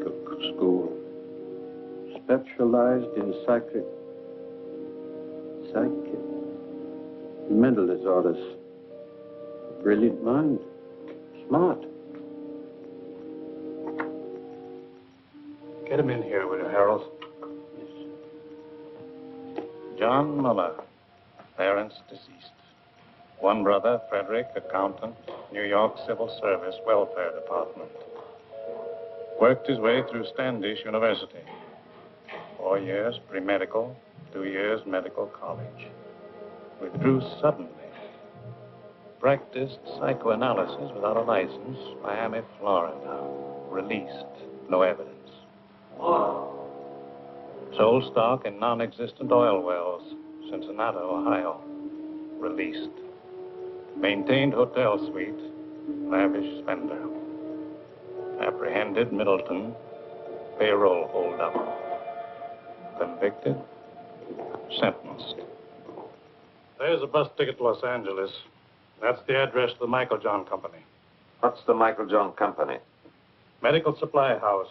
medical school, specialized in mental disorders. Brilliant mind, smart. Get him in here, will you, Harold? Yes. John Muller, parents deceased. One brother, Frederick, accountant, New York Civil Service Welfare Department. Worked his way through Standish University. 4 years pre-medical, 2 years medical college. Withdrew suddenly. Practiced psychoanalysis without a license, Miami, Florida. Released, no evidence. Sold stock in non-existent oil wells, Cincinnati, Ohio. Released. Maintained hotel suite, lavish spender. Apprehended, Middleton, payroll holdup. Convicted, sentenced. There's a bus ticket to Los Angeles. That's the address of the Michael John Company. What's the Michael John Company? Medical supply house.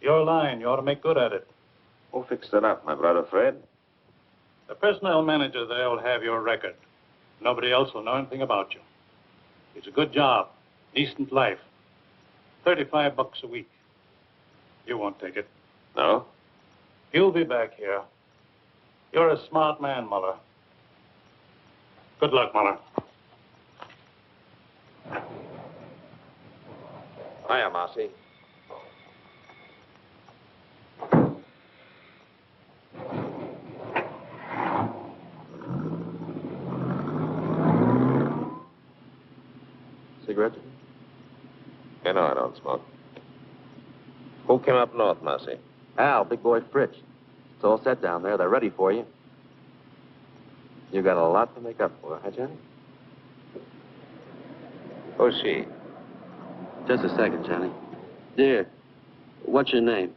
Your line, you ought to make good at it. Who fixed it up, my brother Fred? The personnel manager there will have your record. Nobody else will know anything about you. It's a good job, decent life. $35 a week. You won't take it. No? You'll be back here. You're a smart man, Muller. Good luck, Muller. Hiya, Marcy. Cigarette? You know I don't smoke. Who came up north, Marcy? Al, big boy Fritz. It's all set down there. They're ready for you. You got a lot to make up for, huh, Johnny? Who's she? Just a second, Johnny. Dear, what's your name?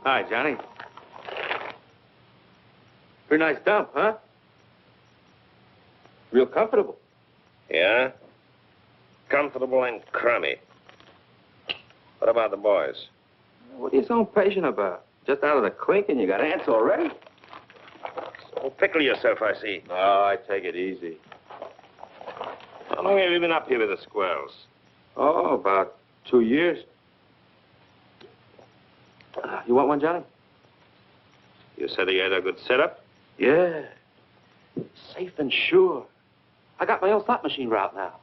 Hi, Johnny. Pretty nice dump, huh? Real comfortable. Yeah? Comfortable and crummy. What about the boys? What are you so impatient about? Just out of the clink and you got ants already? So pickle yourself, I see. No, I take it easy. How long have you been up here with the squirrels? Oh, about 2 years. You want one, Johnny? You said you had a good setup? Yeah. Safe and sure. I got my own slot machine route now.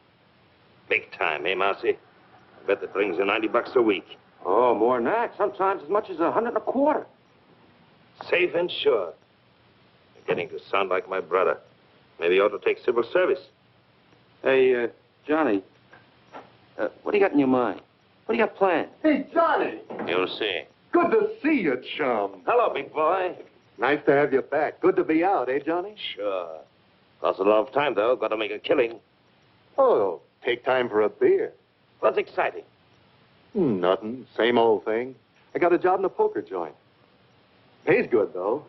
Big time, eh, Marcy? I bet that brings you $90 a week. Oh, more than that. Sometimes as much as $125. Safe and sure. You're getting to sound like my brother. Maybe you ought to take civil service. Hey, Johnny, what do you got in your mind? What do you got planned? Hey, Johnny. You'll see. Good to see you, chum. Hello, big boy. Nice to have you back. Good to be out, eh, Johnny? Sure. Costs a lot of time, though. Got to make a killing. Oh, take time for a beer. What's exciting? Nothing. Same old thing. I got a job in a poker joint. Pays good, though.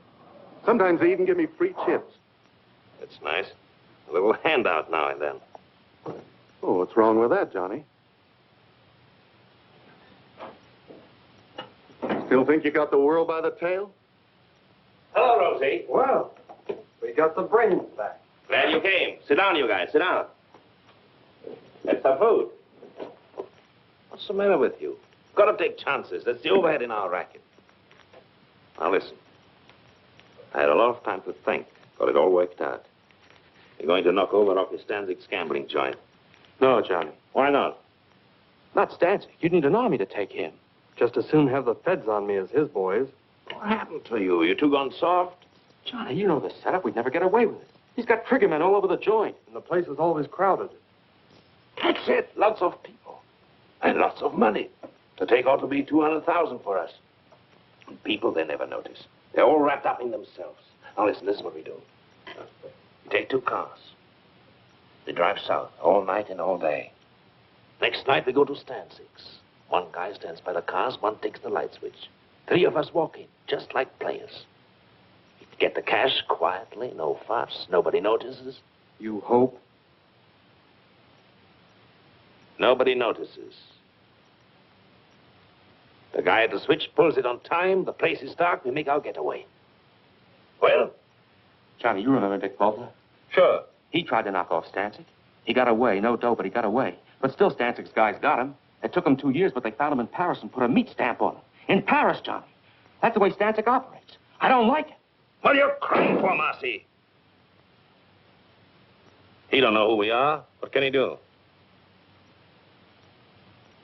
Sometimes they even give me free chips. That's nice. A little handout now and then. Oh, what's wrong with that, Johnny? Still think you got the world by the tail? Hello, Rosie. Well, we got the brains back. Glad you came. Sit down, you guys. Sit down. Have some food. What's the matter with you? Got to take chances. That's the overhead in our racket. Now, listen. I had a lot of time to think. Got it all worked out. You're going to knock over off your Stanzig's gambling joint. No, Johnny. Why not? Not Stanzik. You'd need an army to take him. Just as soon have the feds on me as his boys. What happened to you? You two gone soft? Johnny, you know the setup. We'd never get away with it. He's got triggermen all over the joint. And the place is always crowded. That's it. Lots of people. And lots of money. To take ought to be $200,000 for us. And people, they never notice. They're all wrapped up in themselves. Now listen, this is what we do. We take 2 cars. We drive south all night and all day. Next night we go to Stanzig's. One guy stands by the cars, one takes the light switch. 3 of us walk in, just like players. We get the cash quietly, no fuss. Nobody notices. You hope? Nobody notices. The guy at the switch pulls it on time, the place is dark, we make our getaway. Well? Johnny, you remember Dick Butler? Sure. He tried to knock off Stancic. He got away. No dough, but he got away. But still, Stancic's guys got him. It took him 2 years, but they found him in Paris and put a meat stamp on him. In Paris, Johnny. That's the way Stancic operates. I don't like it. What are you crying for, Marcy? He don't know who we are. What can he do?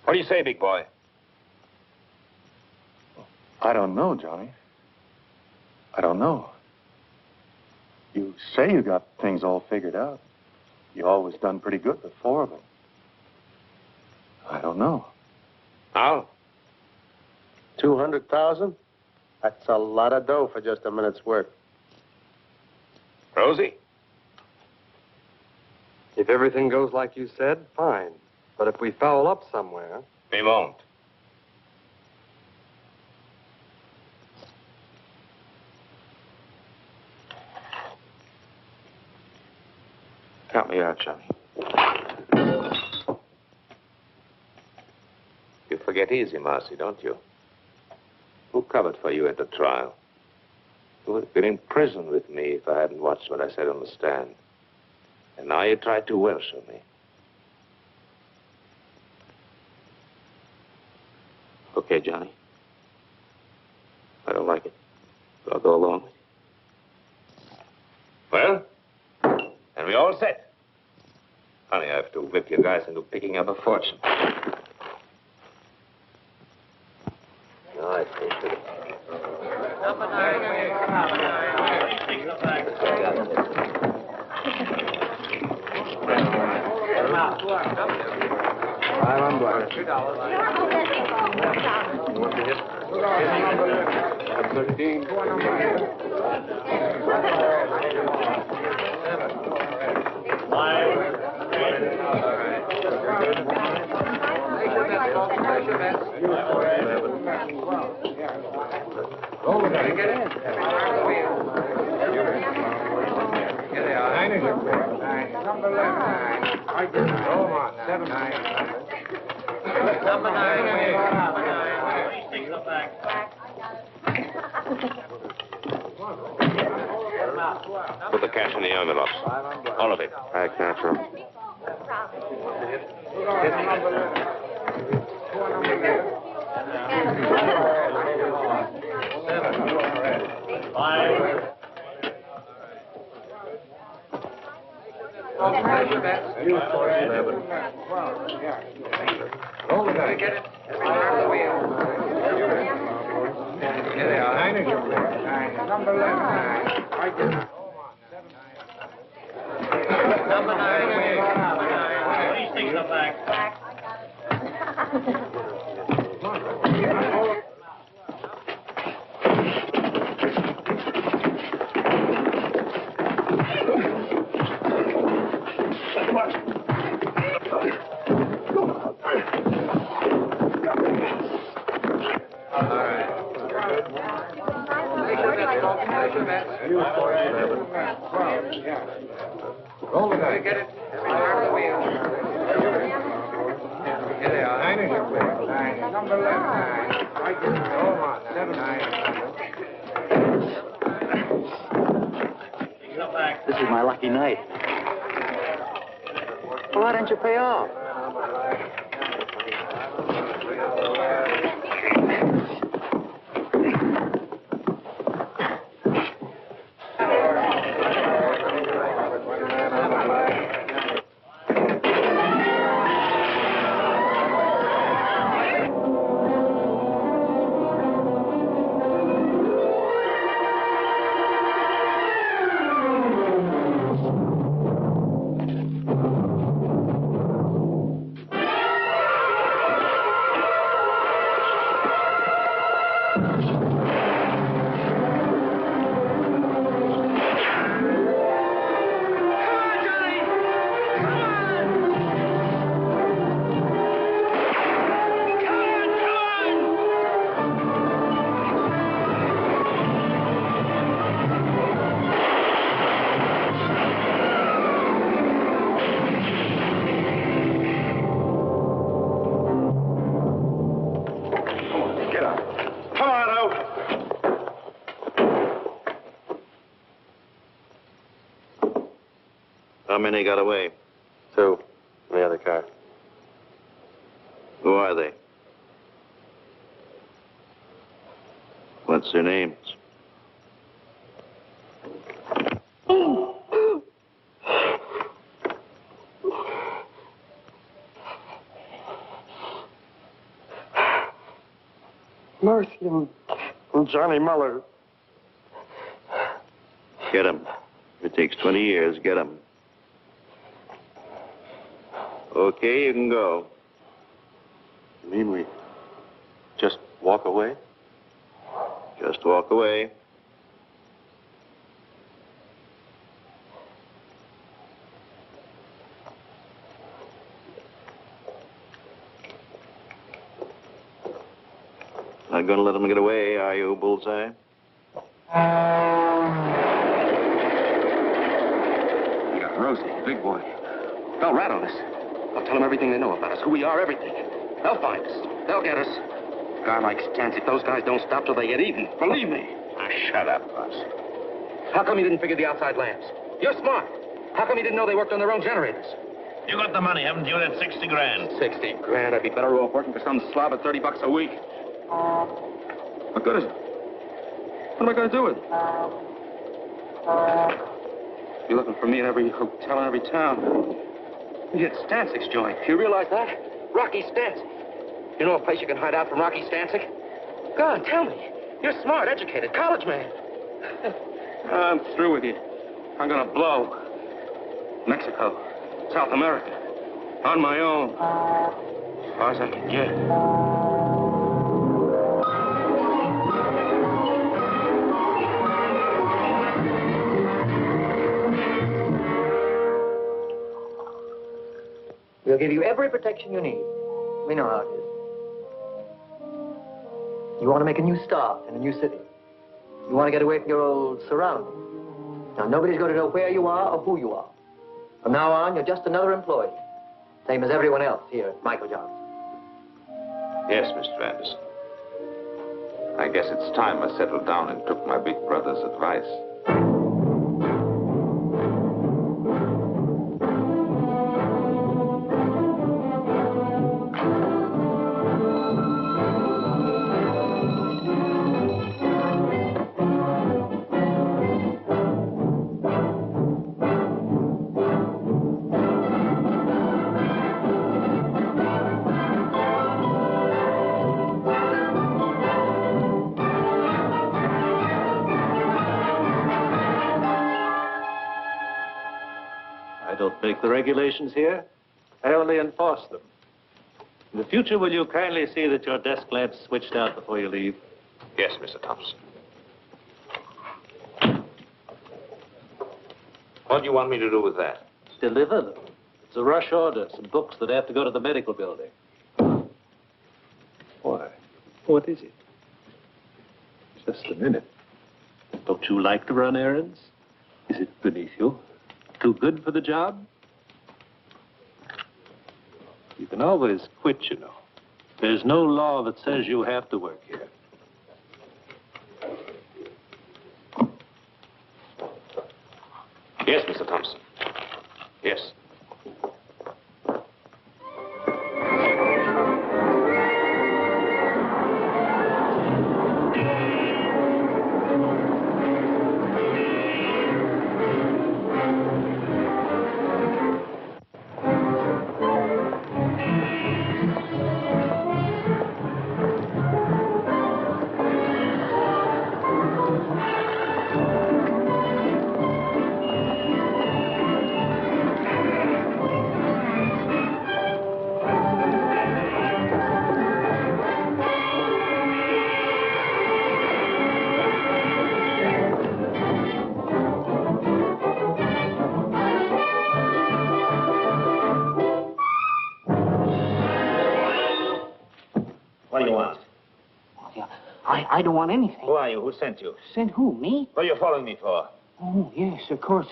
What do you say, big boy? I don't know, Johnny. I don't know. You say you got things all figured out. You always done pretty good with 4 of them. I don't know. How? 200,000? That's a lot of dough for just a minute's work. Rosie? If everything goes like you said, fine. But if we foul up somewhere... We won't. Count me out, Johnny. You forget easy, Marcy, don't you? Who covered for you at the trial? You would have been in prison with me if I hadn't watched what I said on the stand. And now you try to Welsh me. Okay, Johnny. I don't like it, but I'll go along with you. Well? And we all set. Honey, I have to whip you guys into picking up a fortune. All right, Put the cash in the envelopes. All of it. Back natural. This is my lucky night. Well, why don't you pay off? Get up. Come on out. How many got away? 2 in the other car. Who are they? What's their names? Mercy and Johnny Muller. Get him. If it takes 20 years, get him. Okay, you can go. You mean we just walk away? Just walk away. Not gonna let him get away, are you, Bullseye? We got Rosie, big boy. They'll rat on us. I'll tell them everything they know about us, who we are, everything. They'll find us. They'll get us. A guy like Stancic, those guys don't stop till they get even. Believe me. Ah, shut up, Buzz. How come you didn't figure the outside lamps? You're smart. How come you didn't know they worked on their own generators? You got the money, haven't you? That's 60 grand. 60 grand. I'd be better off working for some slob at $30 a week. What good is it? What am I going to do with it? You're looking for me in every hotel in every town. You get Stancic's joint. You realize that? Rocky Stancic. You know a place you can hide out from Rocky Stancic? Go on, tell me. You're smart, educated, college man. I'm through with you. I'm going to blow. Mexico, South America, on my own. As far as I can get. We'll give you every protection you need. We know how it is. You want to make a new start in a new city. You want to get away from your old surroundings. Now, nobody's going to know where you are or who you are. From now on, you're just another employee. Same as everyone else here at Michael Johnson. Yes, Mr. Anderson. I guess it's time I settled down and took my big brother's advice. I don't make the regulations here. I only enforce them. In the future, will you kindly see that your desk lamp's switched out before you leave? Yes, Mr. Thompson. What do you want me to do with that? Deliver them. It's a rush order. Some books that have to go to the medical building. Why? What is it? Just a minute. Don't you like to run errands? Is it beneath you? Too good for the job? You can always quit, you know. There's no law that says you have to work here. Yes, Mr. Thompson. Yes. What do you want? I don't want anything. Who are you? Who sent you? Sent who, me? What are you following me for? Oh, yes, of course.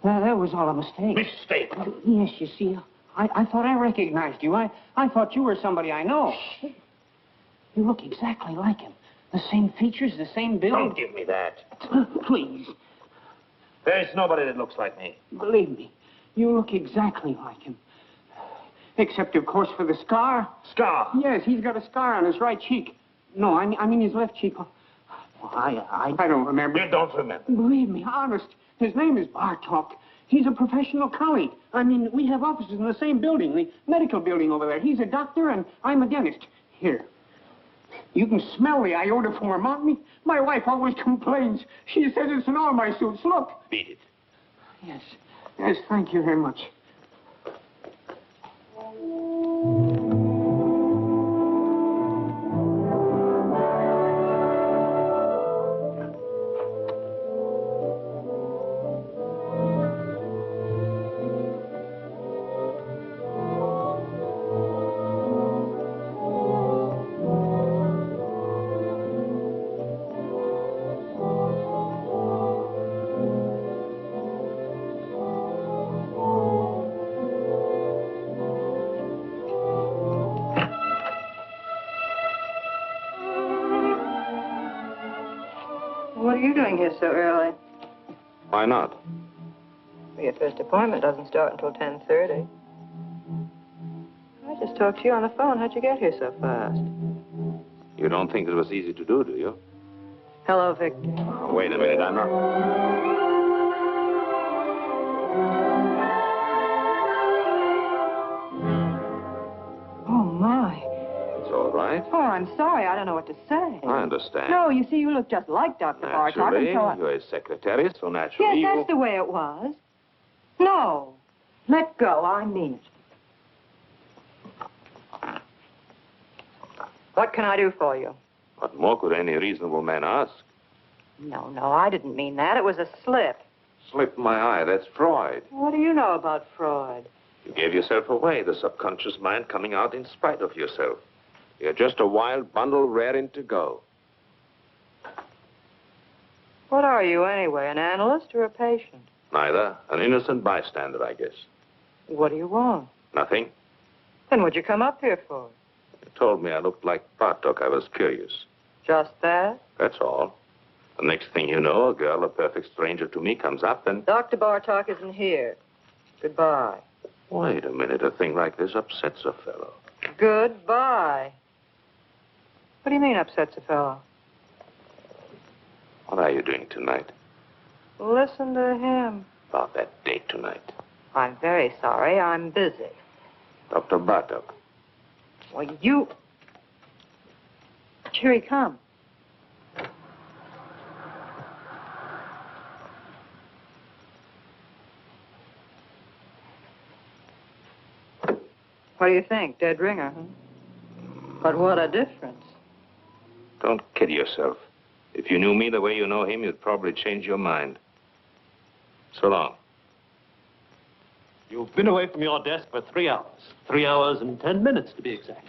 That was all a mistake. Mistake? Yes, you see, I thought I recognized you. I thought you were somebody I know. You look exactly like him. The same features, the same build. Don't give me that. Please. There's nobody that looks like me. Believe me, you look exactly like him. Except, of course, for the scar. Scar? Yes, he's got a scar on his right cheek. No, I mean his left cheek. Well, I don't remember. You don't remember? Believe me, honest. His name is Bartok. He's a professional colleague. I mean, we have offices in the same building, the medical building over there. He's a doctor and I'm a dentist. Here. You can smell the iodoform on me. My wife always complains. She says it's in all my suits. Look. Beat it. Yes. Yes, thank you very much. What are you doing here so early? Why not? Well, your first appointment doesn't start until 10:30. I just talked to you on the phone. How'd you get here so fast? You don't think it was easy to do you? Hello, Victor. Oh, wait a minute, I'm not... Oh, my. It's all right. Oh, I'm sorry. I don't know what to say. I understand. No, you see, you look just like Dr. Bartok. Naturally, And so I... you're his secretary, so naturally Yes, that's the way it was. No. Let go. I mean it. What can I do for you? What more could any reasonable man ask? No, I didn't mean that. It was a slip. Slip my eye, that's Freud. What do you know about Freud? You gave yourself away, the subconscious mind coming out in spite of yourself. You're just a wild bundle raring to go. What are you, anyway, an analyst or a patient? Neither. An innocent bystander, I guess. What do you want? Nothing. Then what'd you come up here for? You told me I looked like Bartok. I was curious. Just that? That's all. The next thing you know, a girl, a perfect stranger to me, comes up and... Dr. Bartok isn't here. Goodbye. Wait a minute. A thing like this upsets a fellow. Goodbye. What do you mean upsets a fellow? What are you doing tonight? Listen to him. About that date tonight. I'm very sorry. I'm busy. Dr. Bartok. Well, you... Here he comes. What do you think? Dead ringer, huh? But what a difference. Don't kid yourself. If you knew me the way you know him, you'd probably change your mind. So long. You've been away from your desk for 3 hours. 3 hours and 10 minutes, to be exact.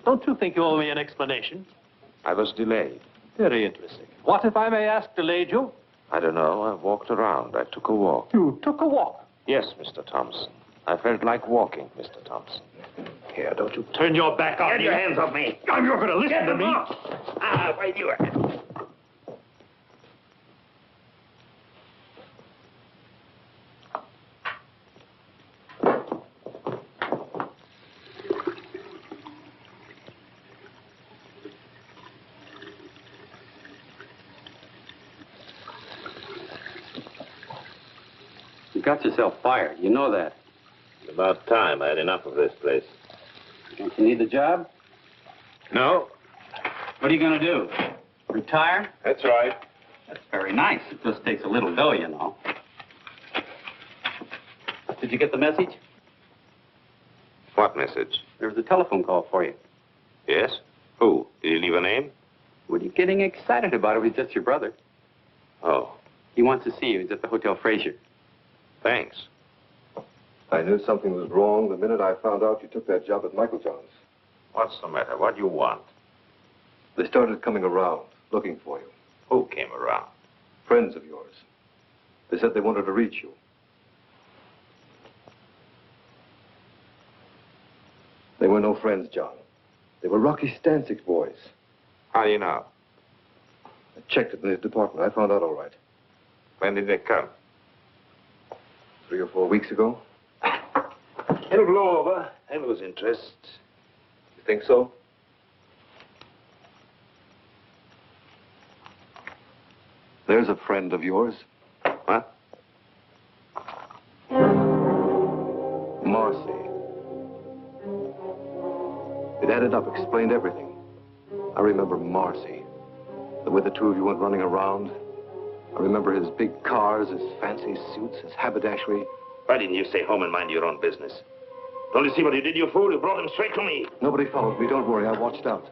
Don't you think you owe me an explanation? I was delayed. Very interesting. What, if I may ask, delayed you? I don't know. I walked around. I took a walk. You took a walk. Yes, Mr. Thompson. I felt like walking, Mr. Thompson. Here, don't you turn your back on me. Get your hands off me. You're going to listen to me. Wait, you are. You got yourself fired. You know that. About time. I had enough of this place. Don't you need the job? No. What are you going to do? Retire? That's right. That's very nice. It just takes a little dough, you know. Did you get the message? What message? There was a telephone call for you. Yes? Who? Did he leave a name? What are you getting excited about? It was just your brother. Oh. He wants to see you. He's at the Hotel Fraser. Thanks. I knew something was wrong the minute I found out you took that job at Michael John's. What's the matter? What do you want? They started coming around, looking for you. Who came around? Friends of yours. They said they wanted to reach you. They were no friends, John. They were Rocky Stanczyk's boys. How do you know? I checked it in his department. I found out all right. When did they come? 3 or 4 weeks ago. It'll blow over. I'll lose interest. You think so? There's a friend of yours. What? Marcy. It added up, explained everything. I remember Marcy. The way the two of you went running around. I remember his big cars, his fancy suits, his haberdashery. Why didn't you stay home and mind your own business? Don't you see what you did, you fool? You brought him straight to me. Nobody followed me. Don't worry. I watched out.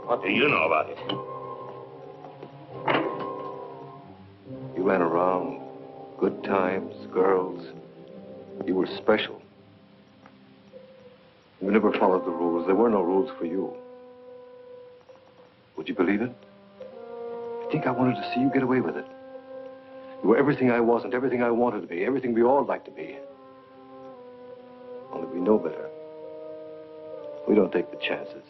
What do you know about it? You ran around. Good times, girls. You were special. You never followed the rules. There were no rules for you. Would you believe it? I think I wanted to see you get away with it. You were everything I wasn't, everything I wanted to be, everything we all like to be. Only we know better. We don't take the chances.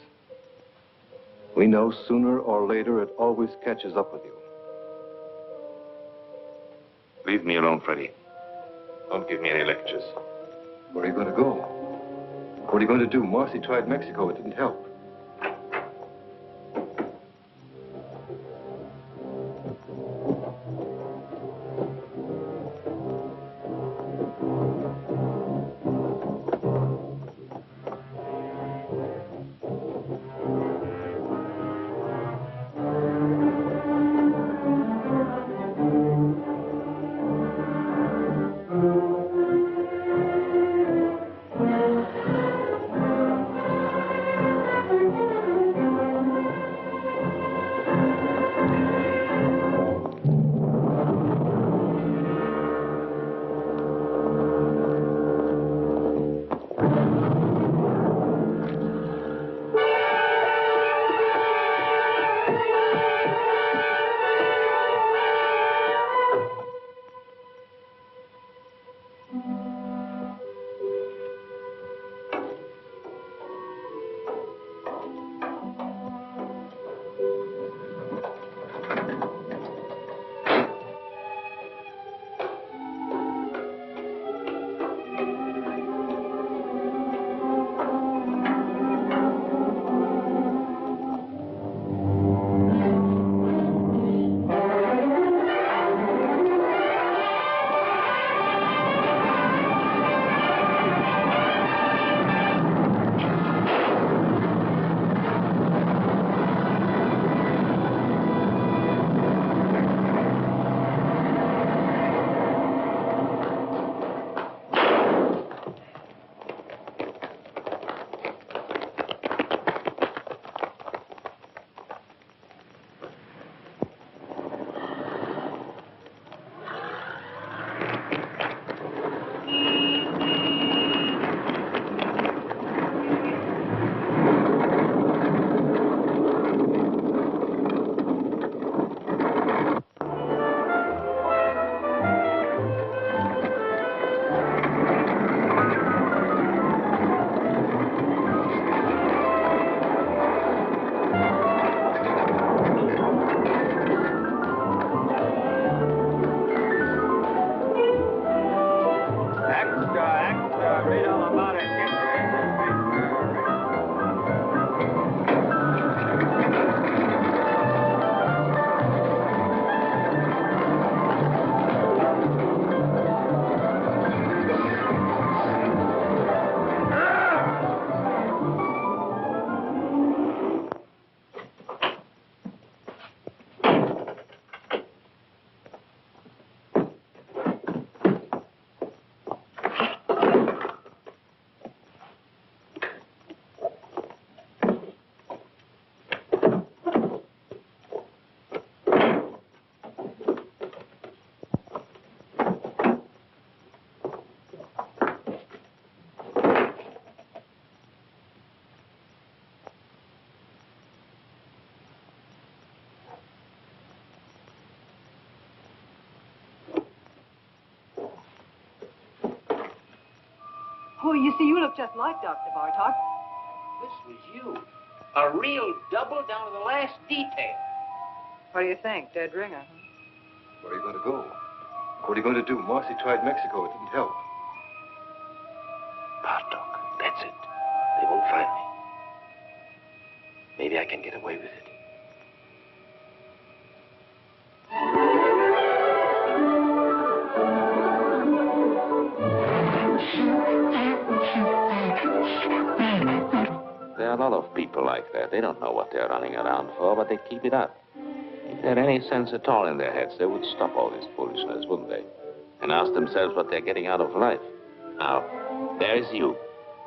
We know sooner or later it always catches up with you. Leave me alone, Freddie. Don't give me any lectures. Where are you going to go? What are you going to do? Marcy tried Mexico. It didn't help. Oh, you see, you look just like Dr. Bartok. This was you. A real double down to the last detail. What do you think? Dead ringer, huh? Where are you going to go? What are you going to do? Marcy tried Mexico. It didn't help. Bartok, that's it. They won't find me. Maybe I can get away with it. There are a lot of people like that. They don't know what they're running around for, but they keep it up. If they had any sense at all in their heads, they would stop all this foolishness, wouldn't they? And ask themselves what they're getting out of life. Now, there's you.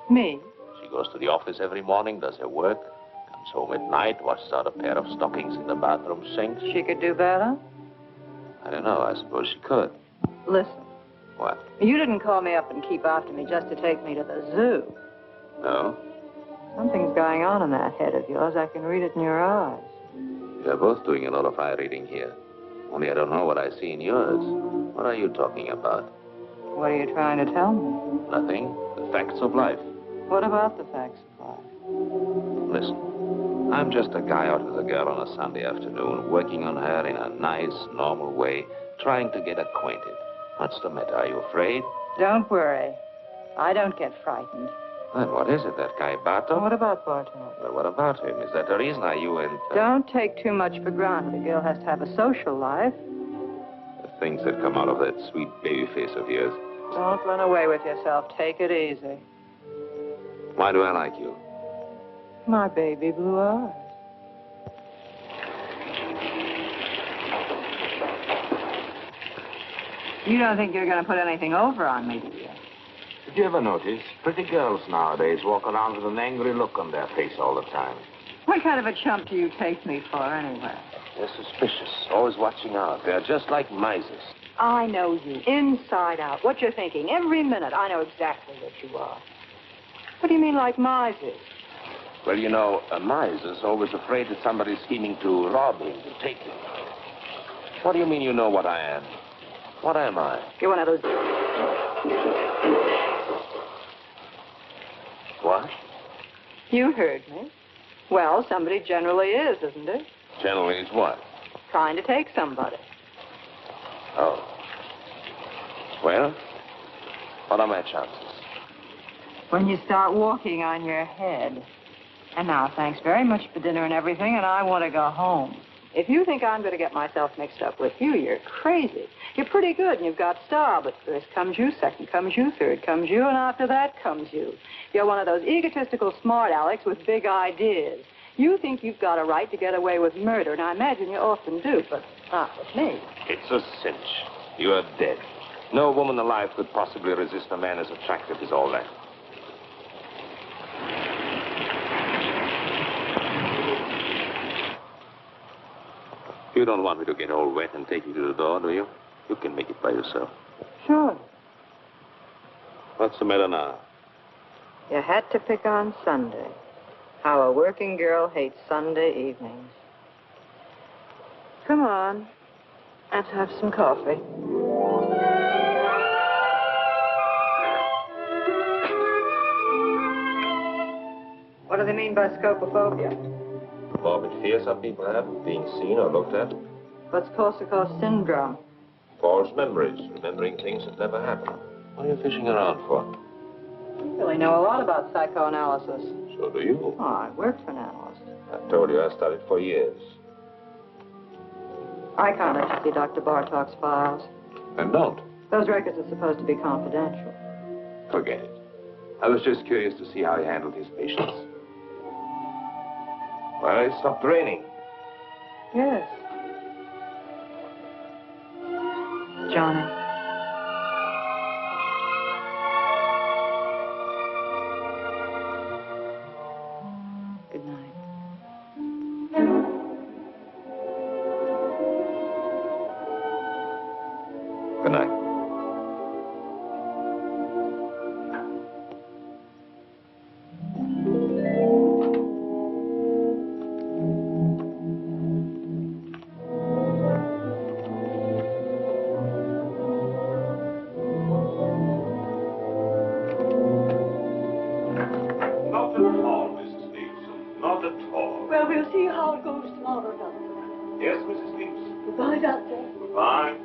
Me? She goes to the office every morning, does her work, comes home at night, washes out a pair of stockings in the bathroom sink. She could do better? I don't know. I suppose she could. Listen. What? You didn't call me up and keep after me just to take me to the zoo. No? Something's going on in that head of yours. I can read it in your eyes. We're both doing a lot of eye reading here. Only I don't know what I see in yours. What are you talking about? What are you trying to tell me? Nothing. The facts of life. What about the facts of life? Listen, I'm just a guy out with a girl on a Sunday afternoon, working on her in a nice, normal way, trying to get acquainted. What's the matter? Are you afraid? Don't worry. I don't get frightened. Then what is it, that guy Bartok? What about Bartok? Well, what about him? Is that the reason you and... Don't take too much for granted. A girl has to have a social life. The things that come out of that sweet baby face of yours. Don't run away with yourself. Take it easy. Why do I like you? My baby blue eyes. You don't think you're going to put anything over on me, do you? Did you ever notice pretty girls nowadays walk around with an angry look on their face all the time? What kind of a chump do you take me for, anyway? They're suspicious, always watching out. They're just like misers. I know you, inside out. What you're thinking, every minute. I know exactly what you are. What do you mean, like misers? Well, you know, a miser's always afraid that somebody's scheming to rob him, to take him. What do you mean you know what I am? What am I? You're one of those... What? You heard me. Well, somebody generally is, isn't it? Generally is what? Trying to take somebody. Oh. Well, what are my chances? When you start walking on your head. And now, thanks very much for dinner and everything, and I want to go home. If you think I'm going to get myself mixed up with you, you're crazy. You're pretty good, and you've got style, but first comes you, second comes you, third comes you, and after that comes you. You're one of those egotistical smart Alecks with big ideas. You think you've got a right to get away with murder, and I imagine you often do, but not with me. It's a cinch. You are dead. No woman alive could possibly resist a man as attractive as all that. You don't want me to get all wet and take you to the door, do you? You can make it by yourself. Sure. What's the matter now? You had to pick on Sunday. How a working girl hates Sunday evenings. Come on. Let's have some coffee. What do they mean by scopophobia? Morbid fear some people have, being seen or looked at. What's Korsakoff syndrome? False memories, remembering things that never happened. What are you fishing around for? You really know a lot about psychoanalysis. So do you. Oh, I worked for an analyst. I told you I studied for years. I can't let you see Dr. Bartok's files. And don't. Those records are supposed to be confidential. Forget it. I was just curious to see how he handled his patients. Well, it stopped raining. Yes. Johnny. Good night. Good night. Not at all, Mrs. Nielsen. Not at all. tomorrow, Doctor. Yes, Mrs. Leach. Goodbye, Doctor. Goodbye.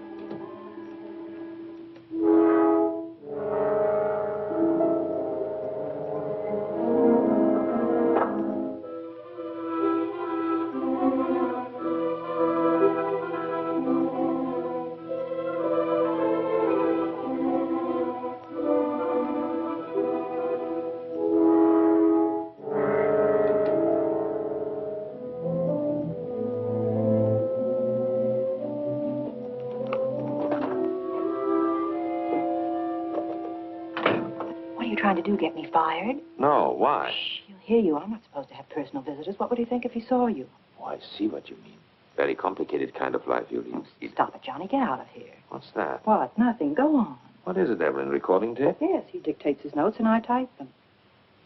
What are you trying to do, get me fired? No, why? He'll hear you. I'm not supposed to have personal visitors. What would he think if he saw you? Oh, I see what you mean. Very complicated kind of life you lead. Stop it, Johnny. Get out of here. What's that? What? Nothing. Go on. What is it, Evelyn? Recording tape? Yes, he dictates his notes and I type them.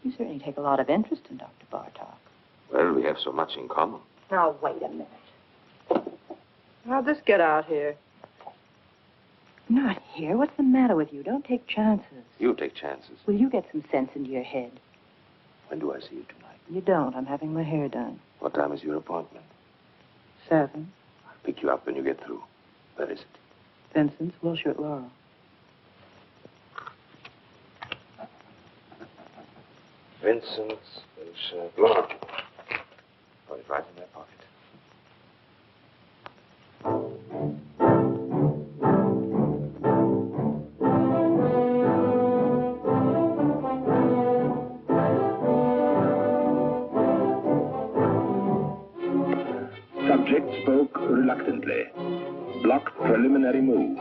You certainly take a lot of interest in Dr. Bartok. Well, we have so much in common. Now, wait a minute. How'd this get out here? Not here. What's the matter with you? Don't take chances. You take chances. Will you get some sense into your head? When do I see you tonight? You don't. I'm having my hair done. What time is your appointment? 7. I'll pick you up when you get through. Where is it? Vincent's, Wilshire at Laurel. Vincent's, Laurel. Oh, it's right in my pocket. Subject spoke reluctantly. Blocked preliminary move.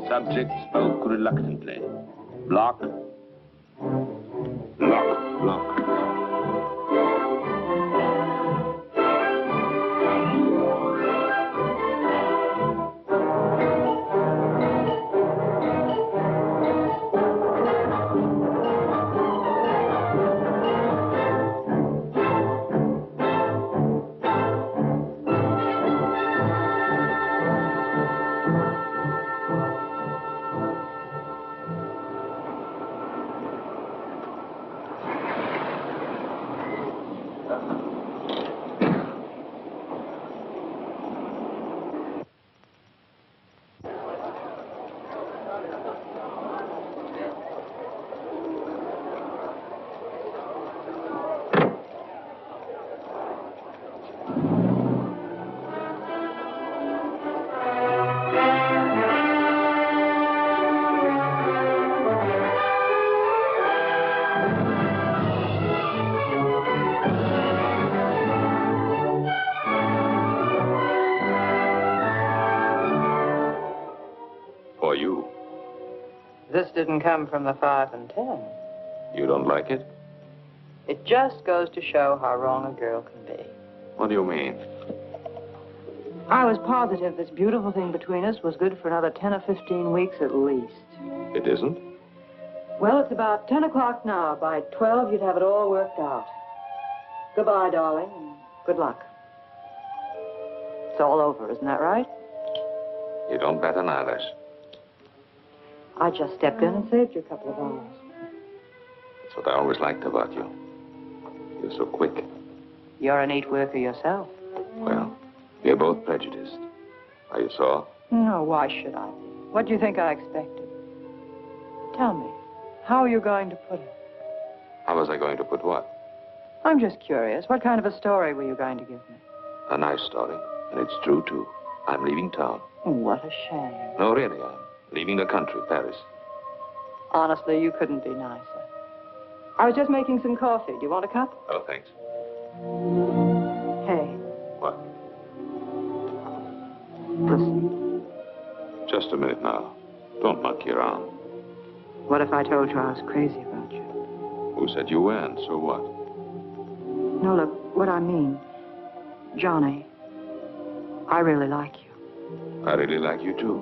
Subject spoke reluctantly. Block. Lock. Block. For you. This didn't come from the 5 and 10. You don't like it? It just goes to show how wrong a girl can be. What do you mean? I was positive this beautiful thing between us was good for another 10 or 15 weeks at least. It isn't? Well, it's about 10 o'clock now. By 12, you'd have it all worked out. Goodbye, darling, and good luck. It's all over, isn't that right? You don't bat an eyelash. I just stepped in and saved you a couple of hours. That's what I always liked about you. You're so quick. You're a neat worker yourself. Well, we're both prejudiced. Are you sore? No, why should I be? What do you think I expected? Tell me, how are you going to put it? How was I going to put what? I'm just curious. What kind of a story were you going to give me? A nice story. And it's true, too. I'm leaving town. What a shame. No, really, I'm leaving the country, Paris. Honestly, you couldn't be nicer. I was just making some coffee. Do you want a cup? Oh, thanks. Hey. What? Listen. Just a minute now. Don't monkey around. What if I told you I was crazy about you? Who said you weren't? So what? No, look, what I mean, Johnny, I really like you. I really like you, too.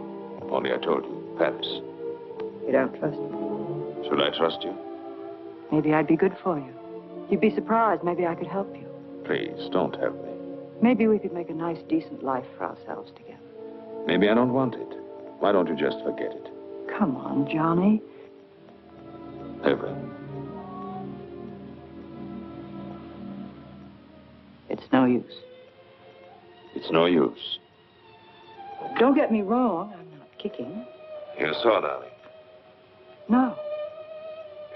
Only I told you, Paris. You don't trust me? Should I trust you? Maybe I'd be good for you. You'd be surprised. Maybe I could help you. Please, don't help me. Maybe we could make a nice, decent life for ourselves together. Maybe I don't want it. Why don't you just forget it? Come on, Johnny. Evelyn. It's no use. It's no use. Don't get me wrong, I'm not kicking. You saw, darling. No.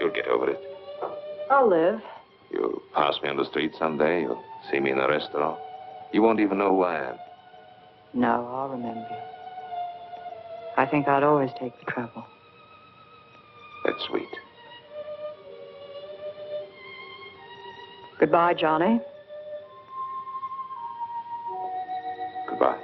You'll get over it. I'll live. You'll pass me on the street someday. You'll see me in a restaurant. You won't even know who I am. No, I'll remember you. I think I'd always take the trouble. That's sweet. Goodbye, Johnny. Goodbye.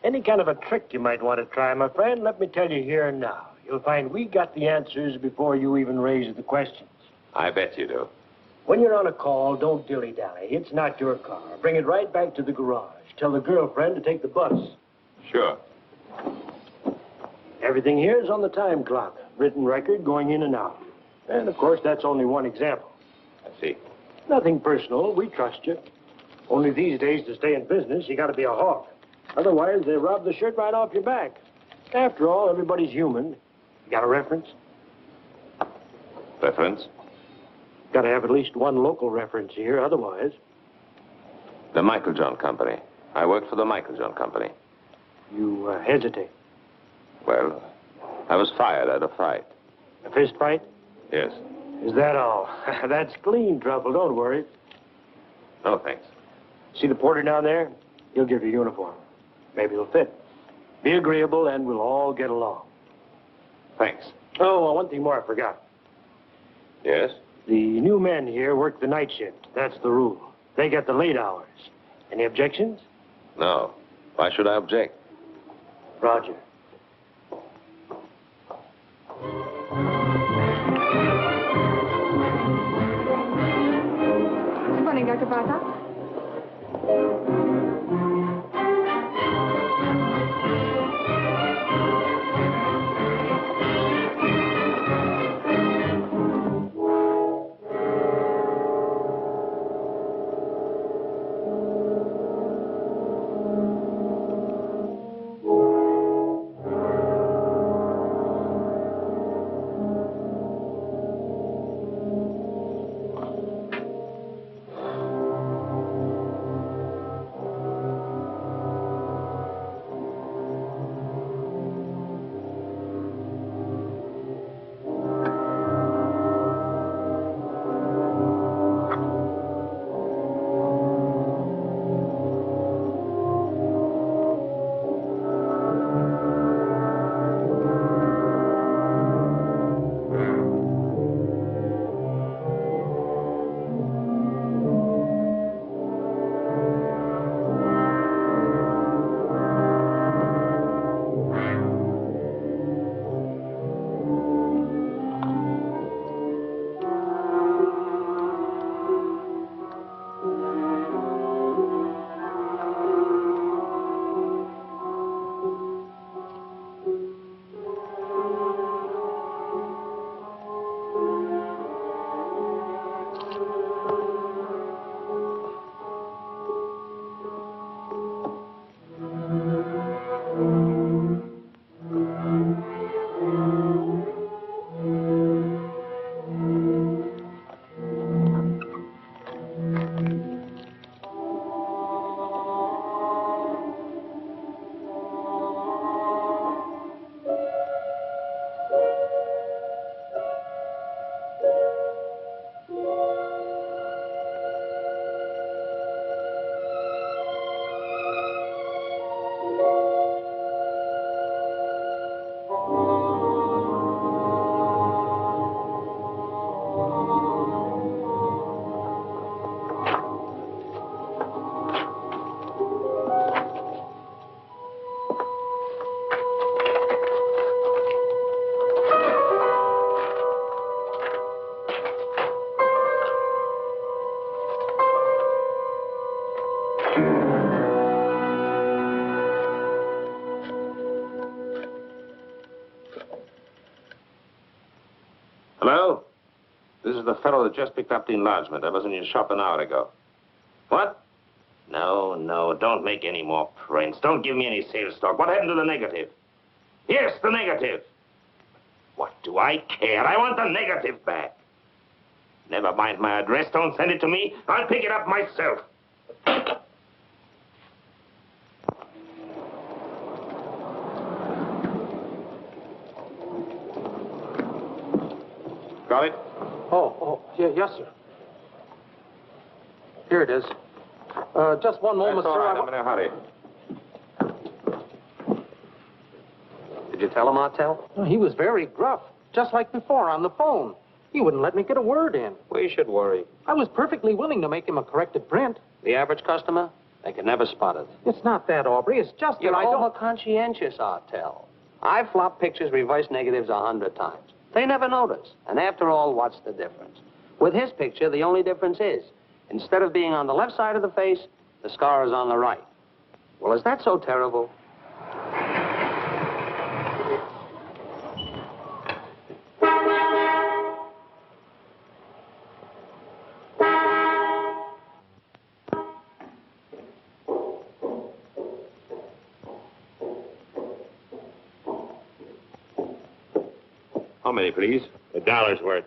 Any kind of a trick you might want to try, my friend, let me tell you here and now. You'll find we got the answers before you even raise the questions. I bet you do. When you're on a call, don't dilly-dally. It's not your car. Bring it right back to the garage. Tell the girlfriend to take the bus. Sure. Everything here is on the time clock. Written record going in and out. And, of course, that's only one example. I see. Nothing personal. We trust you. Only these days, to stay in business, you got to be a hawk. Otherwise, they rob the shirt right off your back. After all, everybody's human. You got a reference? Reference? Got to have at least one local reference here, otherwise. The Michael John Company. I work for the Michael John Company. You hesitate. Well, I was fired at a fight. A fist fight? Yes. Is that all? That's clean trouble, don't worry. No, thanks. See the porter down there? He'll give you a uniform. Maybe it'll fit. Be agreeable and we'll all get along. Thanks. Oh, one thing more I forgot. Yes? The new men here work the night shift. That's the rule. They get the late hours. Any objections? No. Why should I object? Roger. Buongiorno, che pasa? Hello? This is the fellow that just picked up the enlargement. I was in your shop an hour ago. What? No, don't make any more prints. Don't give me any sales talk. What happened to the negative? Yes, the negative. What do I care? I want the negative back. Never mind my address. Don't send it to me. I'll pick it up myself. Got it? Yeah, yes, sir. Here it is. Just one moment, That's all sir. right. I'm in a hurry. Did you tell him, Martel? He was very gruff, just like before on the phone. He wouldn't let me get a word in. We should worry. I was perfectly willing to make him a corrected print. The average customer, they can never spot it. It's not that, Aubrey. It's just You're that I don't... over-conscientious, Artel. I've flopped pictures, reverse negatives 100 times. They never notice. And after all, what's the difference? With his picture, the only difference is, instead of being on the left side of the face, the scar is on the right. Well, is that so terrible? How many, please? $1's worth.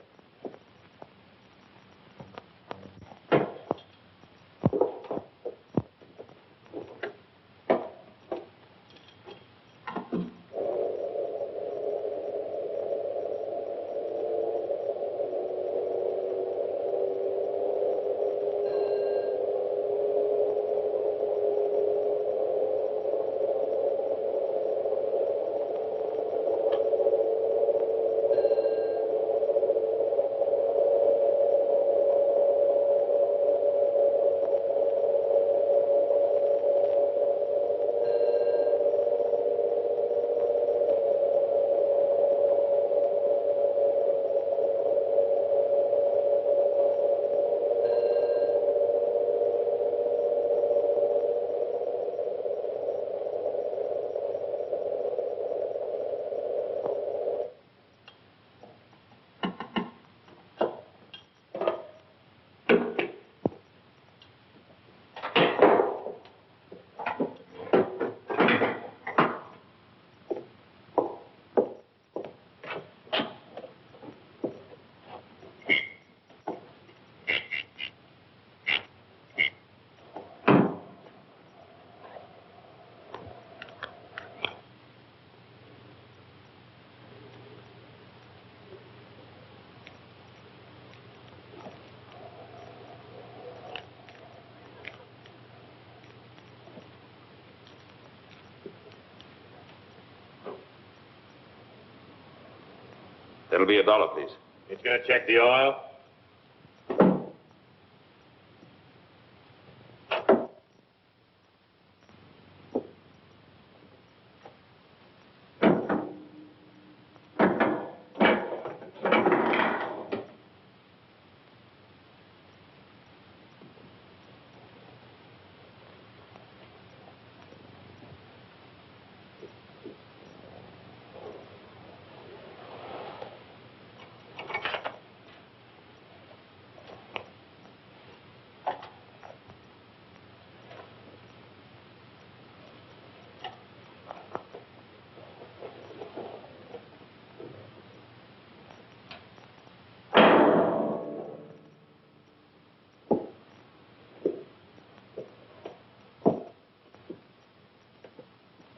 That'll be $1, please. It's going to check the oil.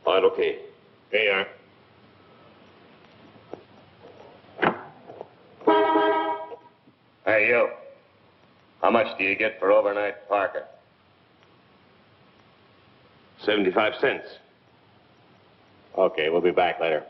All right, okay. Here you are. Hey, you. How much do you get for overnight parking? 75 cents. Okay, we'll be back later.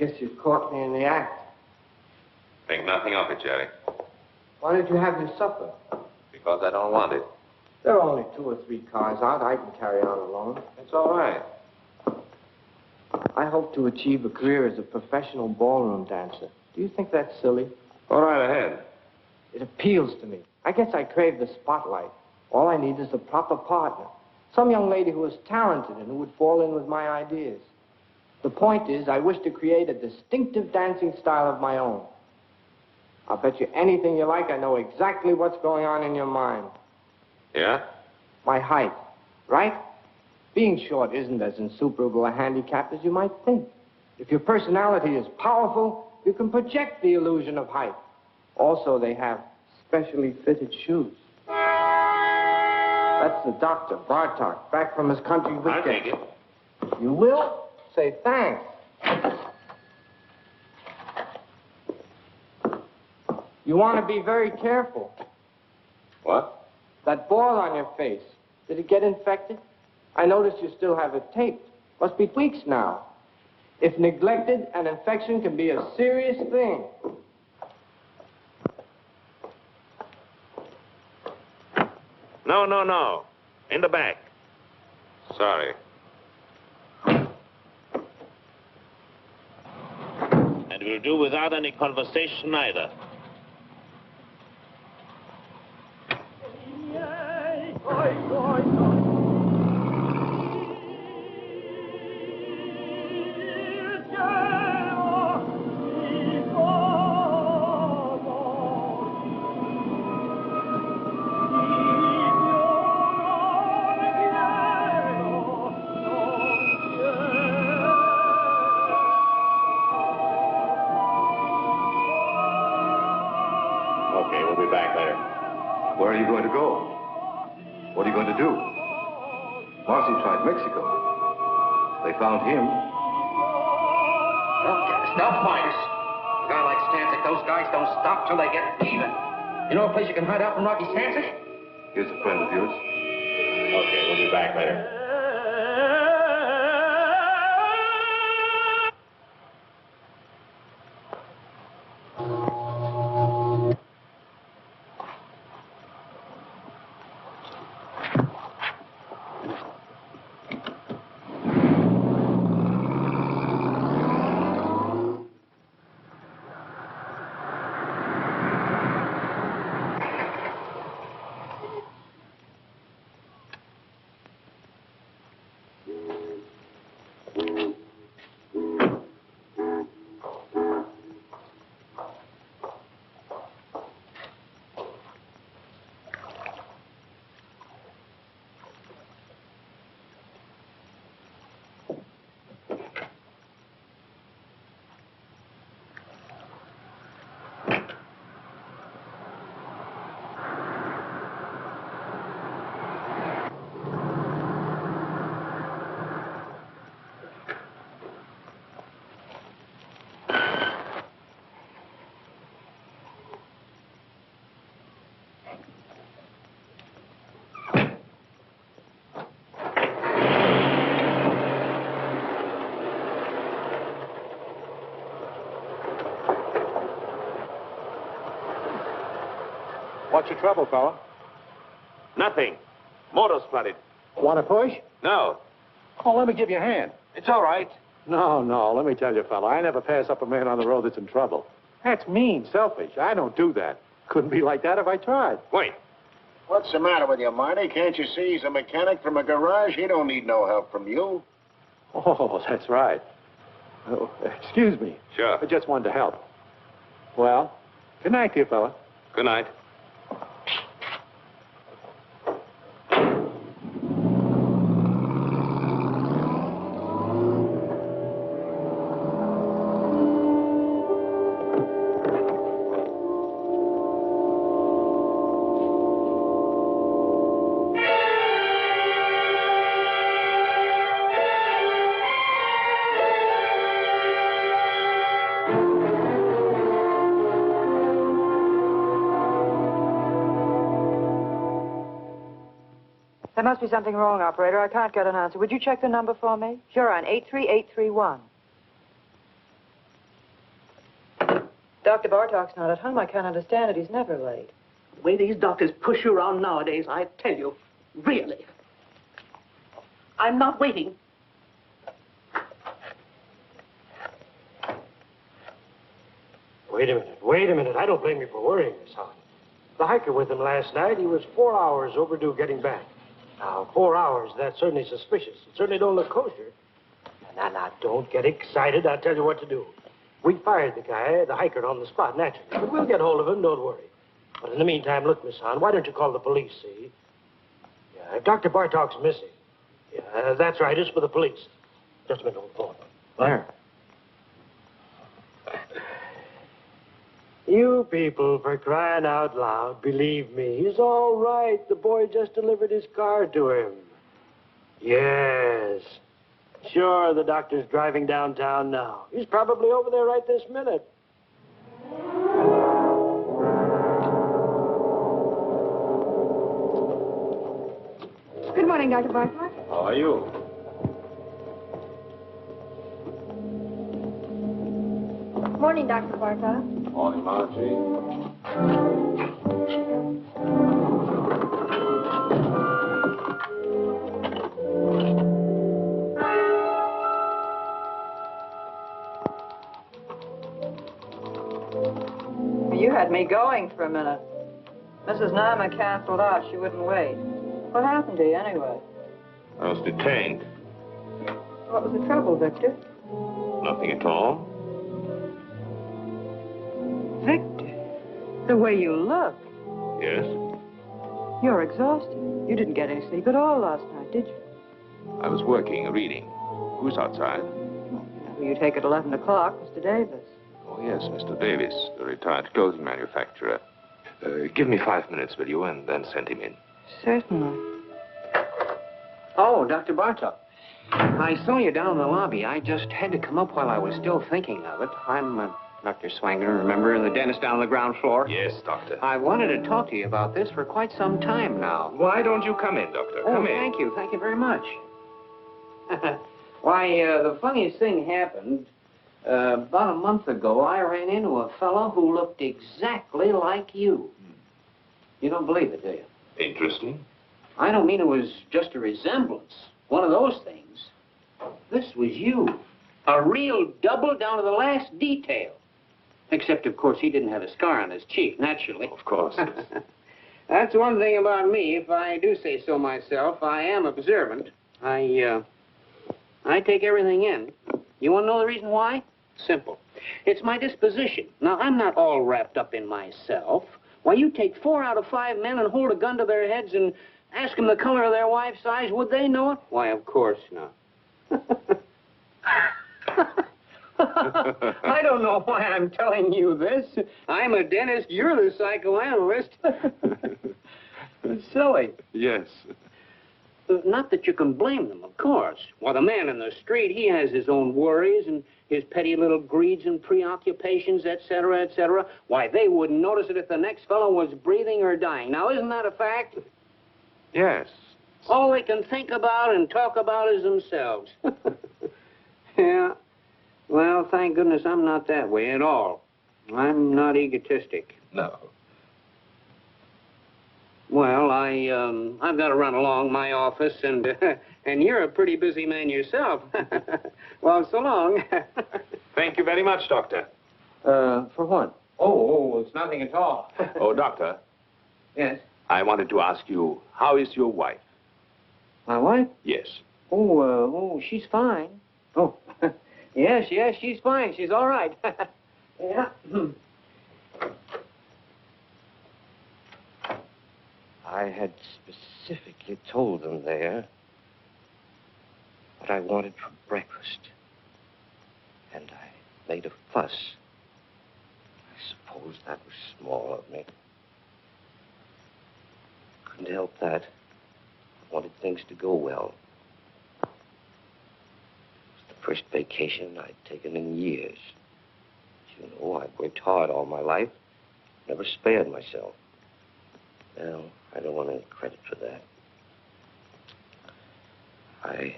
guess you caught me in the act. Think nothing of it, Jerry. Why did you have your supper? Because I don't want it. There are only 2 or 3 cars out. I can carry on alone. It's all right. I hope to achieve a career as a professional ballroom dancer. Do you think that's silly? Go right ahead. It appeals to me. I guess I crave the spotlight. All I need is a proper partner. Some young lady who is talented and who would fall in with my ideas. The point is, I wish to create a distinctive dancing style of my own. I'll bet you anything you like I know exactly what's going on in your mind. Yeah? My height, right? Being short isn't as insuperable a handicap as you might think. If your personality is powerful, you can project the illusion of height. Also, they have specially fitted shoes. That's the doctor, Bartok, back from his country weekend. I'll take it. You will? Say thanks. You want to be very careful. What? That boil on your face, did it get infected? I notice you still have it taped. Must be weeks now. If neglected, an infection can be a serious thing. No, no, no. In the back. Sorry. And we'll do without any conversation either. Okay, we'll be back later. Where are you going to go? What are you going to do? Marcy tried Mexico. They found him. They'll find us. A guy like Stanzik, those guys don't stop till they get even. You know a place you can hide out from Rocky Stanzik? Here's a friend of yours. Okay, we'll be back later. What's your trouble, fella? Nothing. Motor's flooded. Want to push? No. Oh, let me give you a hand. It's all right. No, let me tell you, fella, I never pass up a man on the road that's in trouble. That's mean, selfish. I don't do that. Couldn't be like that if I tried. Wait. What's the matter with you, Marty? Can't you see he's a mechanic from a garage? He don't need no help from you. Oh, that's right. Oh, excuse me. Sure. I just wanted to help. Well, good night to you, fella. Good night. There must be something wrong, operator. I can't get an answer. Would you check the number for me? Sure, on 83831. Dr. Bartok's not at home. I can't understand it. He's never late. The way these doctors push you around nowadays, I tell you, really. I'm not waiting. Wait a minute. I don't blame you for worrying, Miss Hahn. The hiker with him last night, he was 4 hours overdue getting back. Now, 4 hours, that's certainly suspicious. It certainly don't look kosher. Now, don't get excited. I'll tell you what to do. We fired the guy, the hiker, on the spot, naturally. But we'll get hold of him, don't worry. But in the meantime, look, Miss Hahn, why don't you call the police, see? Yeah, if Dr. Bartok's missing. Yeah, that's right, it's for the police. Just a minute, old phone. Where? You people, for crying out loud, believe me, he's all right. The boy just delivered his car to him. Yes. Sure, the doctor's driving downtown now. He's probably over there right this minute. Good morning, Dr. Bartok. How are you? Morning, Dr. Bartok. Morning, Margie. You had me going for a minute. Mrs. Nyman canceled out. She wouldn't wait. What happened to you, anyway? I was detained. What was the trouble, Victor? Nothing at all. Victor, the way you look. Yes? You're exhausted. You didn't get any sleep at all last night, did you? I was working, reading. Who's outside? Who you take at 11 o'clock, Mr. Davis. Oh, yes, Mr. Davis, the retired clothing manufacturer. Give me 5 minutes, will you, and then send him in. Certainly. Oh, Dr. Bartok. I saw you down in the lobby. I just had to come up while I was still thinking of it. I'm Dr. Swanger, remember, the dentist down on the ground floor? Yes, doctor. I wanted to talk to you about this for quite some time now. Why don't you come in, doctor? Come in. Thank you. Thank you very much. Why, the funniest thing happened. About a month ago, I ran into a fellow who looked exactly like you. You don't believe it, do you? Interesting. I don't mean it was just a resemblance. One of those things. This was you. A real double down to the last detail. Except, of course, he didn't have a scar on his cheek, naturally. Of course. That's one thing about me, if I do say so myself. I am observant. I take everything in. You want to know the reason why? Simple. It's my disposition. Now, I'm not all wrapped up in myself. Why, you take 4 out of 5 men and hold a gun to their heads and ask them the color of their wife's eyes, would they know it? Why, of course not. I don't know why I'm telling you this. I'm a dentist, you're the psychoanalyst. It's silly. Yes. Not that you can blame them, of course. Well, the man in the street, he has his own worries and his petty little greeds and preoccupations, etc., etc. Why, they wouldn't notice it if the next fellow was breathing or dying. Now, isn't that a fact? Yes. All they can think about and talk about is themselves. Yeah. Well, thank goodness I'm not that way at all. I'm not egotistic. No. Well, I've got to run along my office, and you're a pretty busy man yourself. Well, so long. Thank you very much, doctor. For what? Oh, it's nothing at all. Oh, doctor. Yes? I wanted to ask you, how is your wife? My wife? Yes. Oh, she's fine. Oh, yes, she's fine. She's all right. Yeah. I had specifically told them there what I wanted for breakfast. And I made a fuss. I suppose that was small of me. Couldn't help that. I wanted things to go well. It was the first vacation I'd taken in years. You know, I've worked hard all my life, never spared myself. Well, I don't want any credit for that. I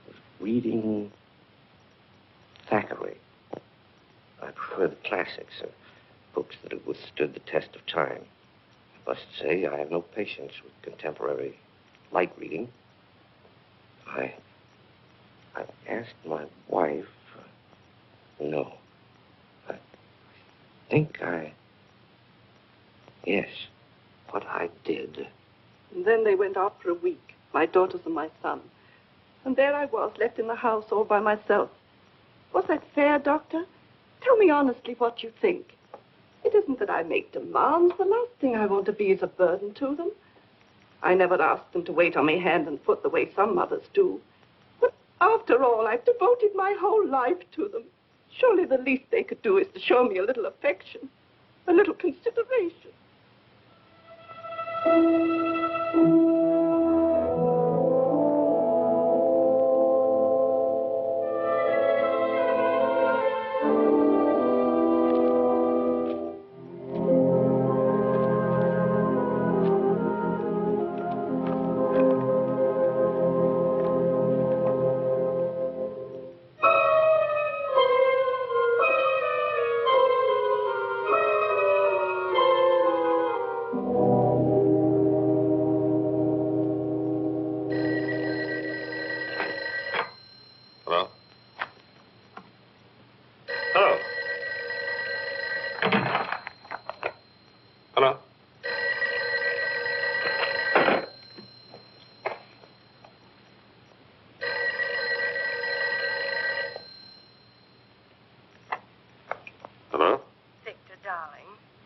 was reading Thackeray, I prefer the classics, books that have withstood the test of time. I must say, I have no patience with contemporary light reading. I've asked my wife. No. I think yes, what I did. And then they went out for a week, my daughters and my son. And there I was, left in the house all by myself. Was that fair, Doctor? Tell me honestly what you think. It isn't that I make demands. The last thing I want to be is a burden to them. I never asked them to wait on me hand and foot the way some mothers do. But after all, I've devoted my whole life to them. Surely the least they could do is to show me a little affection, a little consideration.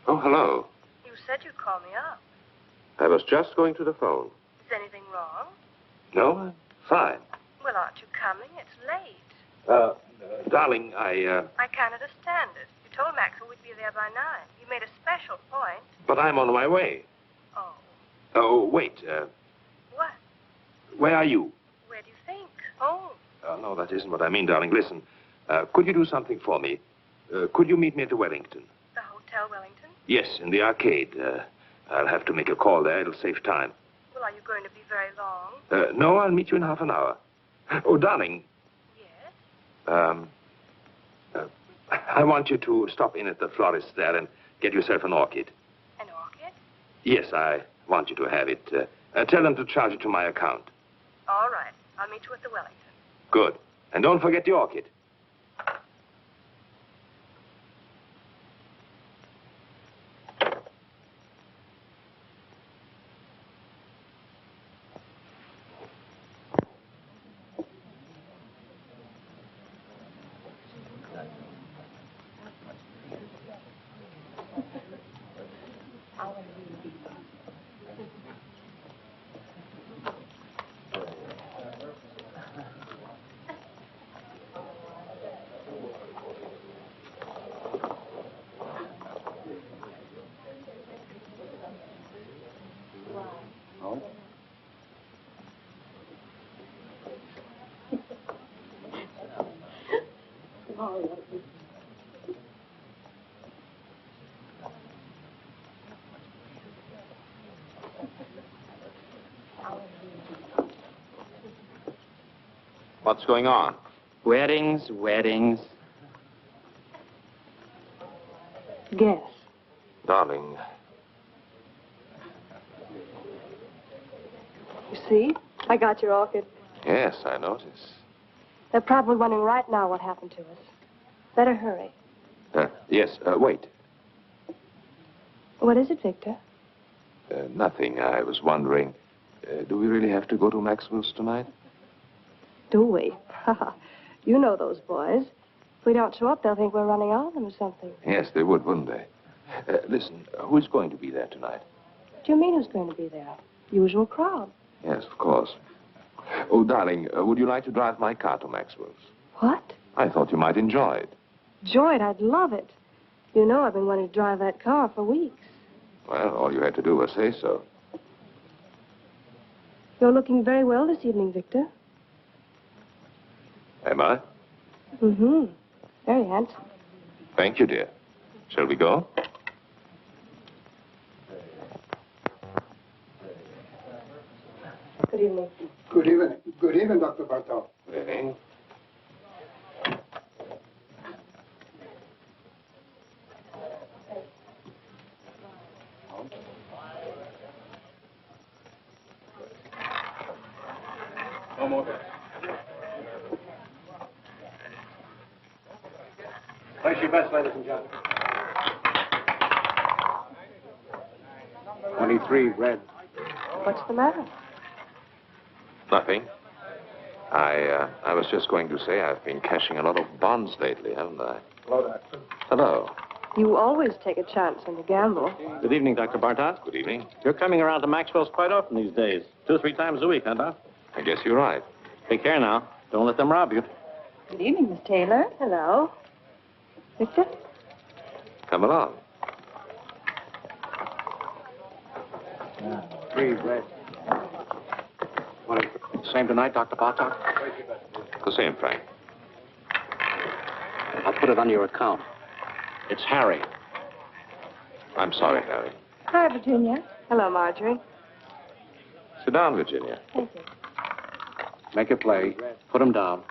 Oh, hello. You said you'd call me up. I was just going to the phone. Is anything wrong? No, I'm fine. Well, aren't you coming? It's late. Darling, I can't understand it. You told Maxwell we'd be there by 9. You made a special point. But I'm on my way. Oh. Oh, wait. What? Where are you? Where do you think? Home. No, that isn't what I mean, darling. Listen, could you do something for me? Could you meet me at the Wellington? The Hotel Wellington? Yes, in the arcade. I'll have to make a call there. It'll save time. Well, are you going to be very long? No, I'll meet you in half an hour. Oh, darling. Yes? I want you to stop in at the florist there and get yourself an orchid. An orchid? Yes, I want you to have it. Tell them to charge it to my account. All right. I'll meet you at the Wellington. Good. And don't forget the orchid. What's going on? Weddings, weddings. Guess. Darling. You see? I got your orchid. Yes, I noticed. They're probably wondering right now what happened to us. Better hurry. Yes, wait. What is it, Victor? Nothing. I was wondering, do we really have to go to Maxwell's tonight? Do we? You know those boys. If we don't show up, they'll think we're running on them or something. Yes, they would, wouldn't they? Listen, who's going to be there tonight? What do you mean who's going to be there? Usual crowd. Yes, of course. Oh, darling, would you like to drive my car to Maxwell's? What? I thought you might enjoy it. Enjoy it? I'd love it. You know I've been wanting to drive that car for weeks. Well, all you had to do was say so. You're looking very well this evening, Victor. Am I? Mm-hmm. Very handsome. Thank you, dear. Shall we go? Good evening. Good evening. Good evening, Dr. Bartol. Good evening. No more bets. Place your bets, ladies and gentlemen. 23, red. What's the matter? Nothing. I was just going to say I've been cashing a lot of bonds lately, haven't I? Hello, Doctor. Hello. You always take a chance when you gamble. Good evening, Dr. Bartok. Good evening. You're coming around to Maxwell's quite often these days. 2 or 3 times a week, huh, Doc? I guess you're right. Take care now. Don't let them rob you. Good evening, Miss Taylor. Hello. Victor? Come along. 3, red. Same tonight, Dr. Bartok? The same, Frank. I'll put it on your account. It's Harry. I'm sorry, Harry. Hi, Virginia. Hello, Marjorie. Sit down, Virginia. Thank you. Make it play. Put him down.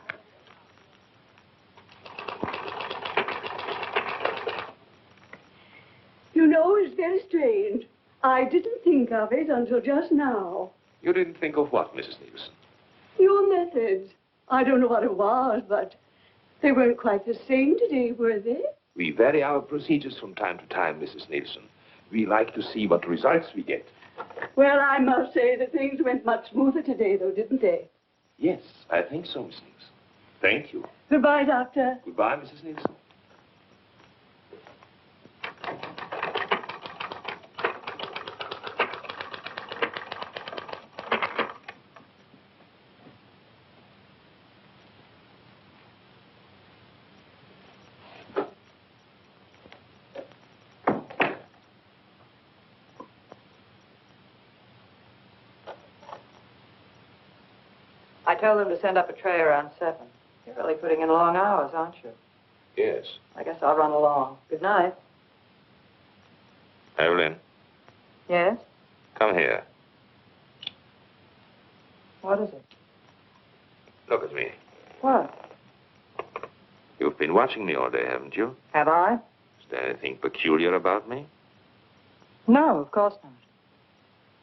You know, it's very strange. I didn't think of it until just now. You didn't think of what, Mrs. Nielsen? Your methods. I don't know what it was, but they weren't quite the same today, were they? We vary our procedures from time to time, Mrs. Nielsen. We like to see what results we get. Well, I must say that things went much smoother today, though, didn't they? Yes, I think so, Miss Nielsen. Thank you. Goodbye, Doctor. Goodbye, Mrs. Nielsen. I told them to send up a tray around 7. You're really putting in long hours, aren't you? Yes. I guess I'll run along. Good night. Evelyn, Yes? come here. What is it? Look at me. What? You've been watching me all day, haven't you? Have I? Is there anything peculiar about me? No, of course not.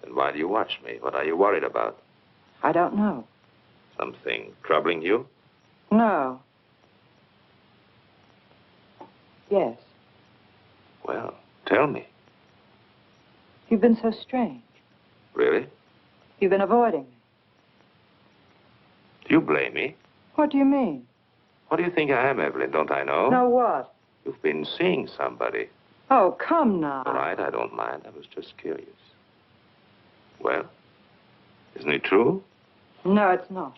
Then why do you watch me? What are you worried about? I don't know. Something troubling you? No. Yes. Well, tell me. You've been so strange. Really? You've been avoiding me. Do you blame me? What do you mean? What do you think I am, Evelyn? Don't I know? No what? You've been seeing somebody. Oh, come now. All right, I don't mind. I was just curious. Well, isn't it true? No, it's not.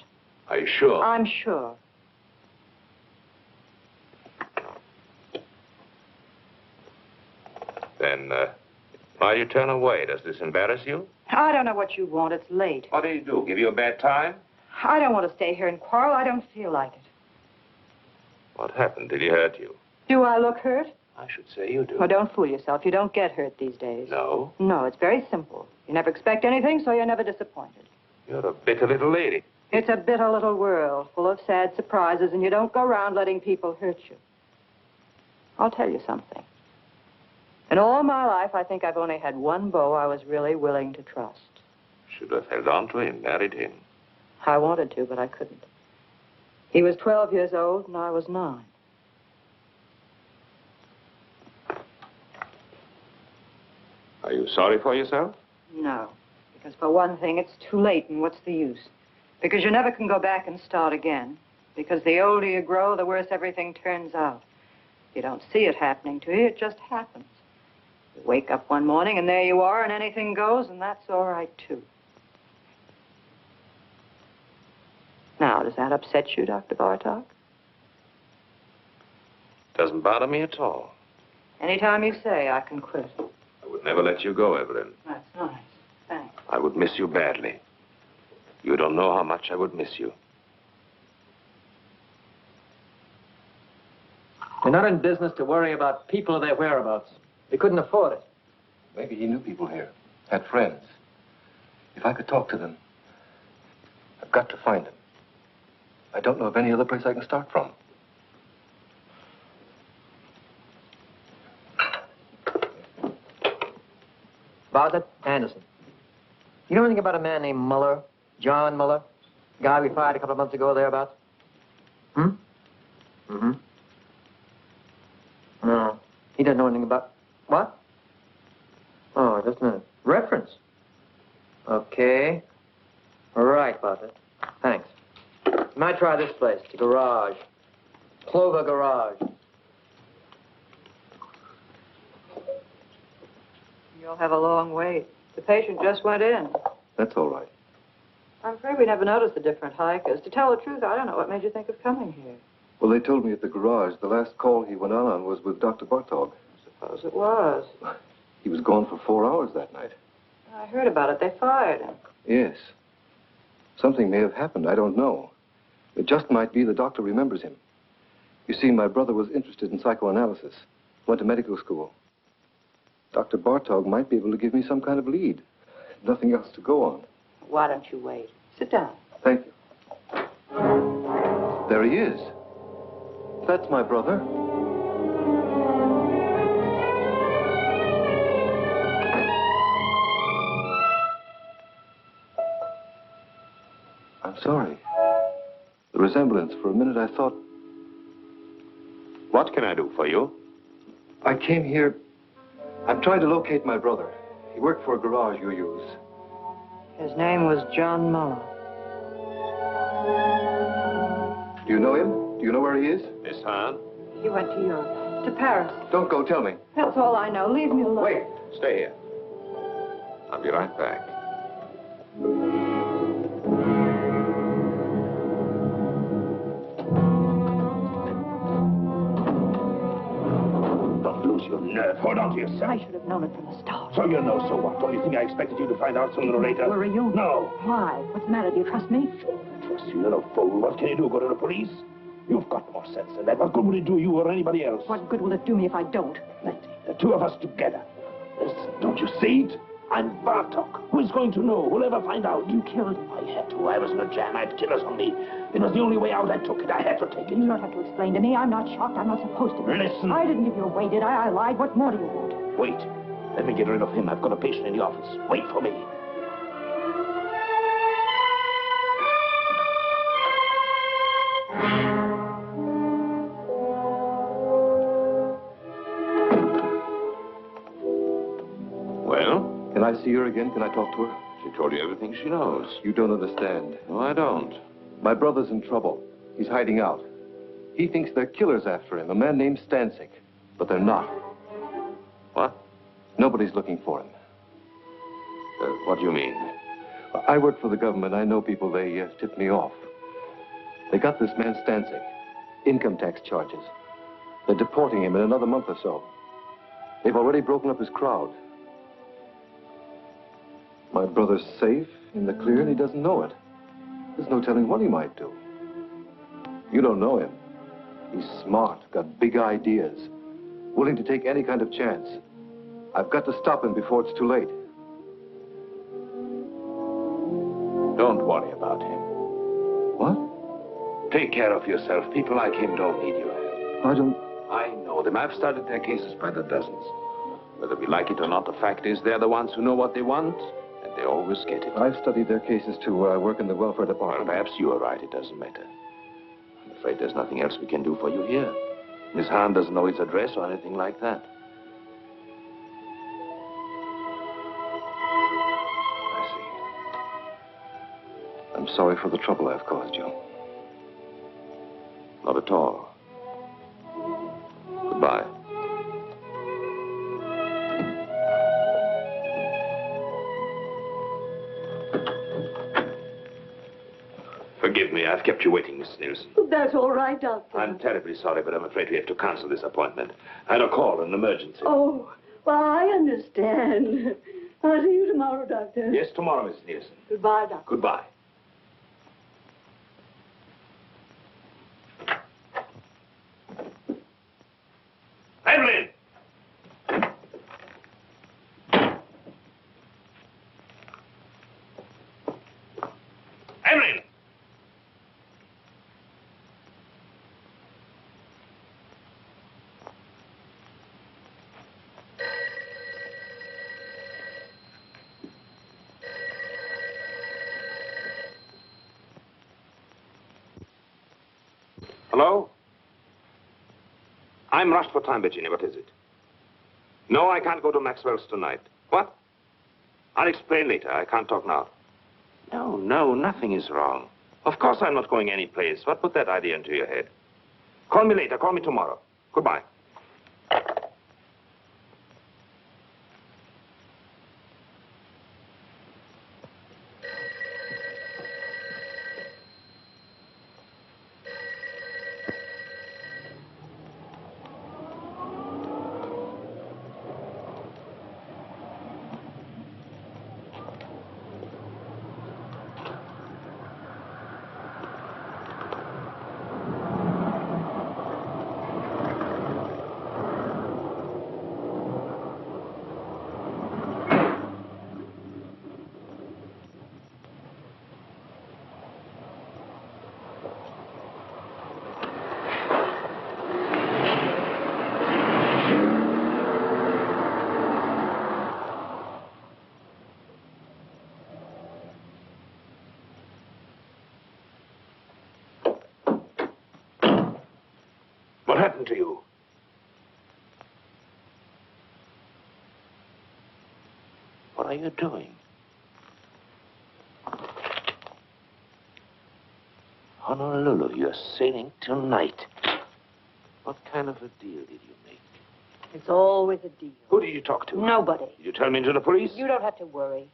Are you sure? I'm sure. Then, why do you turn away? Does this embarrass you? I don't know what you want. It's late. What did he do? Give you a bad time? I don't want to stay here and quarrel. I don't feel like it. What happened? Did he hurt you? Do I look hurt? I should say you do. Well, don't fool yourself. You don't get hurt these days. No? No, it's very simple. You never expect anything, so you're never disappointed. You're a bitter little lady. It's a bitter little world full of sad surprises, and you don't go around letting people hurt you. I'll tell you something. In all my life, I think I've only had one beau I was really willing to trust. Should have held on to him, married him. I wanted to, but I couldn't. He was 12 years old, and I was 9. Are you sorry for yourself? No, because for one thing, it's too late, and what's the use? Because you never can go back and start again. Because the older you grow, the worse everything turns out. You don't see it happening to you, it just happens. You wake up one morning, and there you are, and anything goes, and that's all right, too. Now, does that upset you, Dr. Bartok? Doesn't bother me at all. Anytime you say, I can quit. I would never let you go, Evelyn. That's nice. Thanks. I would miss you badly. You don't know how much I would miss you. You're not in business to worry about people or their whereabouts. They couldn't afford it. Maybe he knew people here, had friends. If I could talk to them, I've got to find them. I don't know of any other place I can start from. Bartlett, Anderson. You know anything about a man named Muller? John Muller? Guy we fired a couple of months ago thereabouts? Hmm? Mm-hmm. No. He doesn't know anything about... What? Oh, just a minute. Reference? Okay. All right, Buster. Thanks. You might try this place, the garage. Clover Garage. You'll have a long wait. The patient just went in. That's all right. I'm afraid we never noticed the different hikers. To tell the truth, I don't know what made you think of coming here. Well, they told me at the garage the last call he went on was with Dr. Bartog. Suppose it was. He was gone for 4 hours that night. I heard about it. They fired him. Yes. Something may have happened. I don't know. It just might be the doctor remembers him. You see, my brother was interested in psychoanalysis. Went to medical school. Dr. Bartog might be able to give me some kind of lead. Nothing else to go on. Why don't you wait? Sit down. Thank you. There he is. That's my brother. I'm sorry. The resemblance, for a minute I thought... What can I do for you? I came here... I'm trying to locate my brother. He worked for a garage you use. His name was John Muller. Do you know him? Do you know where he is? Miss Hahn? He went to Europe. To Paris. Don't go, tell me. That's all I know. Leave me alone. Wait. Stay here. I'll be right back. Your nerve. Hold on to yourself. I should have known it from the start. So you know, so what? Don't you think I expected you to find out sooner or later? Were you? No. Why? What's the matter? Do you trust me? Sure, I trust you. You're no fool. What can you do? Go to the police? You've got more sense than that. What good will it do you or anybody else? What good will it do me if I don't? Plenty. The two of us together. Listen, don't you see it? I'm Bartok. Who is going to know? Who'll ever find out? You killed him. I had to. I was in a jam. I had killers on me. It was the only way out. I took it. I had to take it. You don't have to explain to me. I'm not shocked. I'm not supposed to be. Listen. I didn't give you away, did I? I lied. What more do you want? Wait. Let me get rid of him. I've got a patient in the office. Wait for me. Well? Can I see her again? Can I talk to her? She told you everything she knows. You don't understand. No, I don't. My brother's in trouble. He's hiding out. He thinks they're killers after him, a man named Stancic. But they're not. What? Nobody's looking for him. What do you mean? I work for the government. I know people. They tipped me off. They got this man Stancic. Income tax charges. They're deporting him in another month or so. They've already broken up his crowd. My brother's safe, in the clear, and he doesn't know it. There's no telling what he might do. You don't know him. He's smart, got big ideas, willing to take any kind of chance. I've got to stop him before it's too late. Don't worry about him. What? Take care of yourself. People like him don't need your help. I don't... I know them. I've studied their cases by the dozens. Whether we like it or not, the fact is they're the ones who know what they want, and they always get it. I've studied their cases, too. I work in the welfare department. Well, perhaps you are right. It doesn't matter. I'm afraid there's nothing else we can do for you here. Miss Hahn doesn't know his address or anything like that. I see. I'm sorry for the trouble I've caused you. Not at all. Goodbye. Forgive me, I've kept you waiting, Miss Nielsen. That's all right, Doctor. I'm terribly sorry, but I'm afraid we have to cancel this appointment. I had a call, an emergency. Oh, well, I understand. I'll see you tomorrow, Doctor. Yes, tomorrow, Miss Nielsen. Goodbye, Doctor. Goodbye. Evelyn! Evelyn! Hello? I'm rushed for time, Virginia. What is it? No, I can't go to Maxwell's tonight. What? I'll explain later. I can't talk now. No, nothing is wrong. Of course I'm not going anyplace. What put that idea into your head? Call me later. Call me tomorrow. Goodbye. What happened to you? What are you doing? Honolulu, you're sailing tonight. What kind of a deal did you make? It's always a deal. Who did you talk to? Nobody. Did you tell me to the police? You don't have to worry.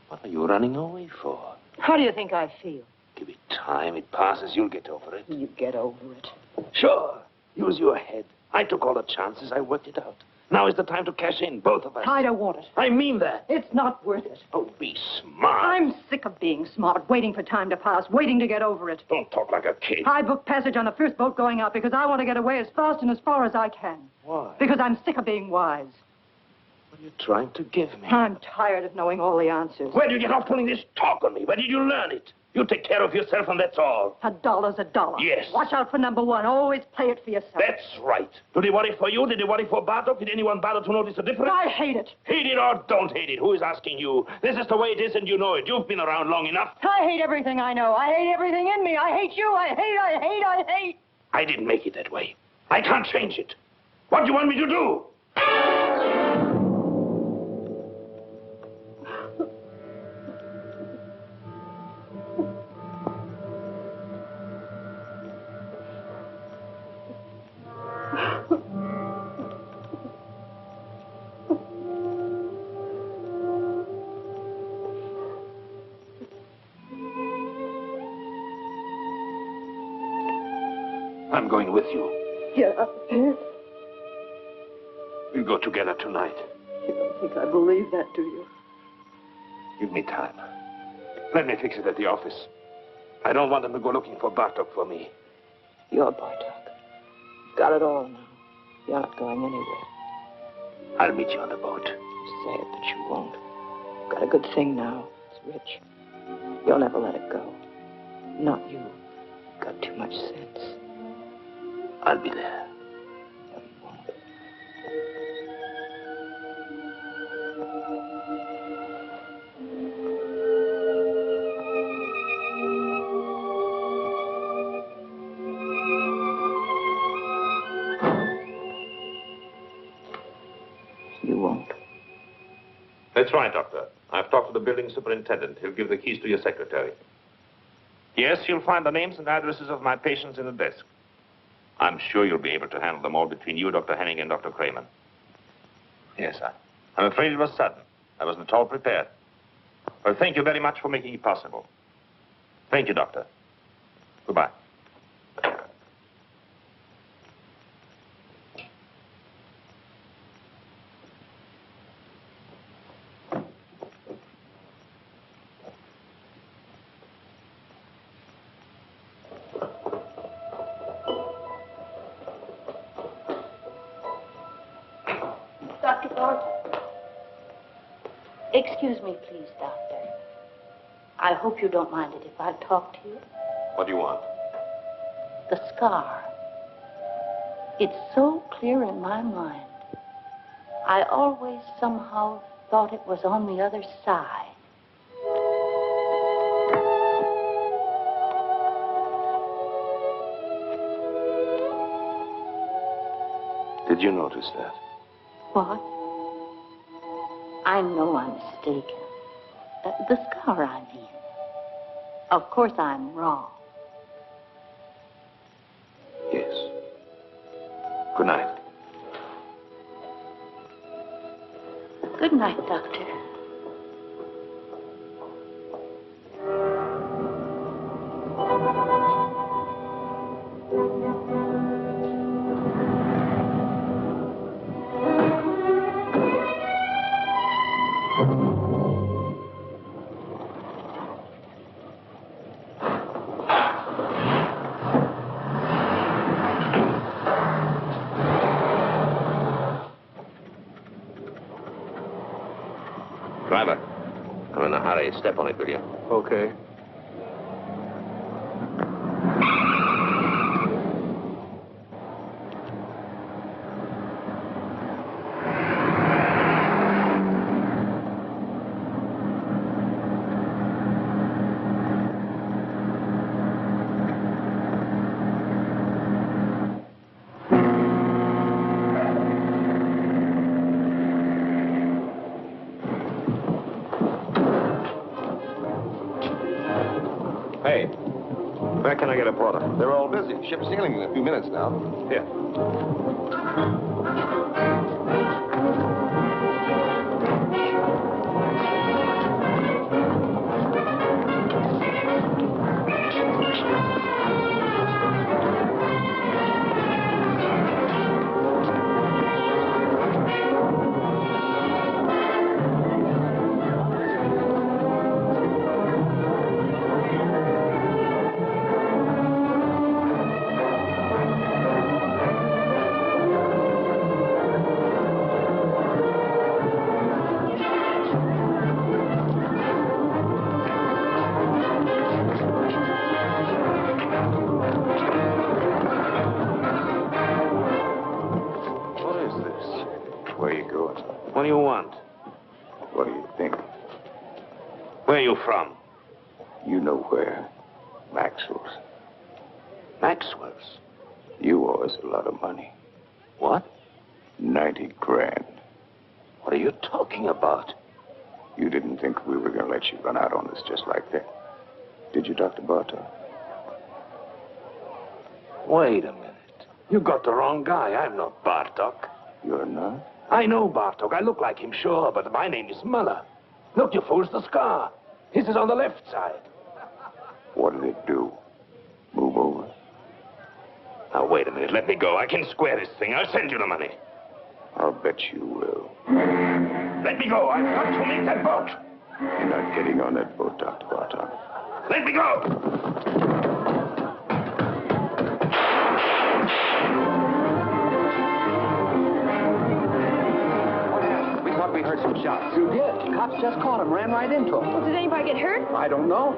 What are you running away for? How do you think I feel? Give it time. It passes. You'll get over it. You get over it. Sure. Use your head. I took all the chances. I worked it out. Now is the time to cash in, both of us. I don't want it. I mean that. It's not worth it. Oh, be smart. I'm sick of being smart, waiting for time to pass, waiting to get over it. Don't talk like a kid. I booked passage on the first boat going out because I want to get away as fast and as far as I can. Why? Because I'm sick of being wise. What are you trying to give me? I'm tired of knowing all the answers. Where did you get off pulling this talk on me? Where did you learn it? You take care of yourself, and that's all. $1's $1. Yes. Watch out for number one. Always play it for yourself. That's right. Do they worry for you? Did they worry for Bartok? Did anyone bother to notice the difference? I hate it. Hate it or don't hate it. Who is asking you? This is the way it is, and you know it. You've been around long enough. I hate everything I know. I hate everything in me. I hate you. I hate. I didn't make it that way. I can't change it. What do you want me to do? I'm going with you. Yeah. We'll go together tonight. You don't think I believe that, do you? Give me time. Let me fix it at the office. I don't want them to go looking for Bartok for me. You're Bartok. You've got it all now. You're not going anywhere. I'll meet you on the boat. You say it, but you won't. You've got a good thing now. It's rich. You'll never let it go. Not you. You've got too much sense. I'll be there. No, you won't. You won't. That's right, Doctor. I've talked to the building superintendent. He'll give the keys to your secretary. Yes, you'll find the names and addresses of my patients in the desk. I'm sure you'll be able to handle them all between you, Dr. Henning, and Dr. Kramer. Yes, I'm afraid it was sudden. I wasn't at all prepared. Well, thank you very much for making it possible. Thank you, Doctor. Goodbye. Dr. Barton. Excuse me, please, Doctor. I hope you don't mind it if I talk to you. What do you want? The scar. It's so clear in my mind. I always somehow thought it was on the other side. Did you notice that? What? I know I'm mistaken. The scar, I mean. Of course I'm wrong. Yes. Good night. Good night, Doctor. Driver, I'm in a hurry. Step on it, will you? Okay. Hey, where can I get a porter? They're all busy. Ship's sailing in a few minutes now. Here. What do you want? What do you think? Where are you from? You know where. Maxwell's. Maxwell's? You owe us a lot of money. What? 90 grand. What are you talking about? You didn't think we were going to let you run out on us just like that, did you, Dr. Bartok? Wait a minute. You got the wrong guy. I'm not Bartok. You're not? I know Bartok. I look like him, sure, but my name is Muller. Look, you fools, the scar. His is on the left side. What did it do? Move over? Now, wait a minute. Let me go. I can square this thing. I'll send you the money. I'll bet you will. Let me go. I've got to make that boat. You're not getting on that boat, Dr. Bartok. Let me go. We heard some shots. You did. Cops just caught him, ran right into him. Did anybody get hurt? I don't know.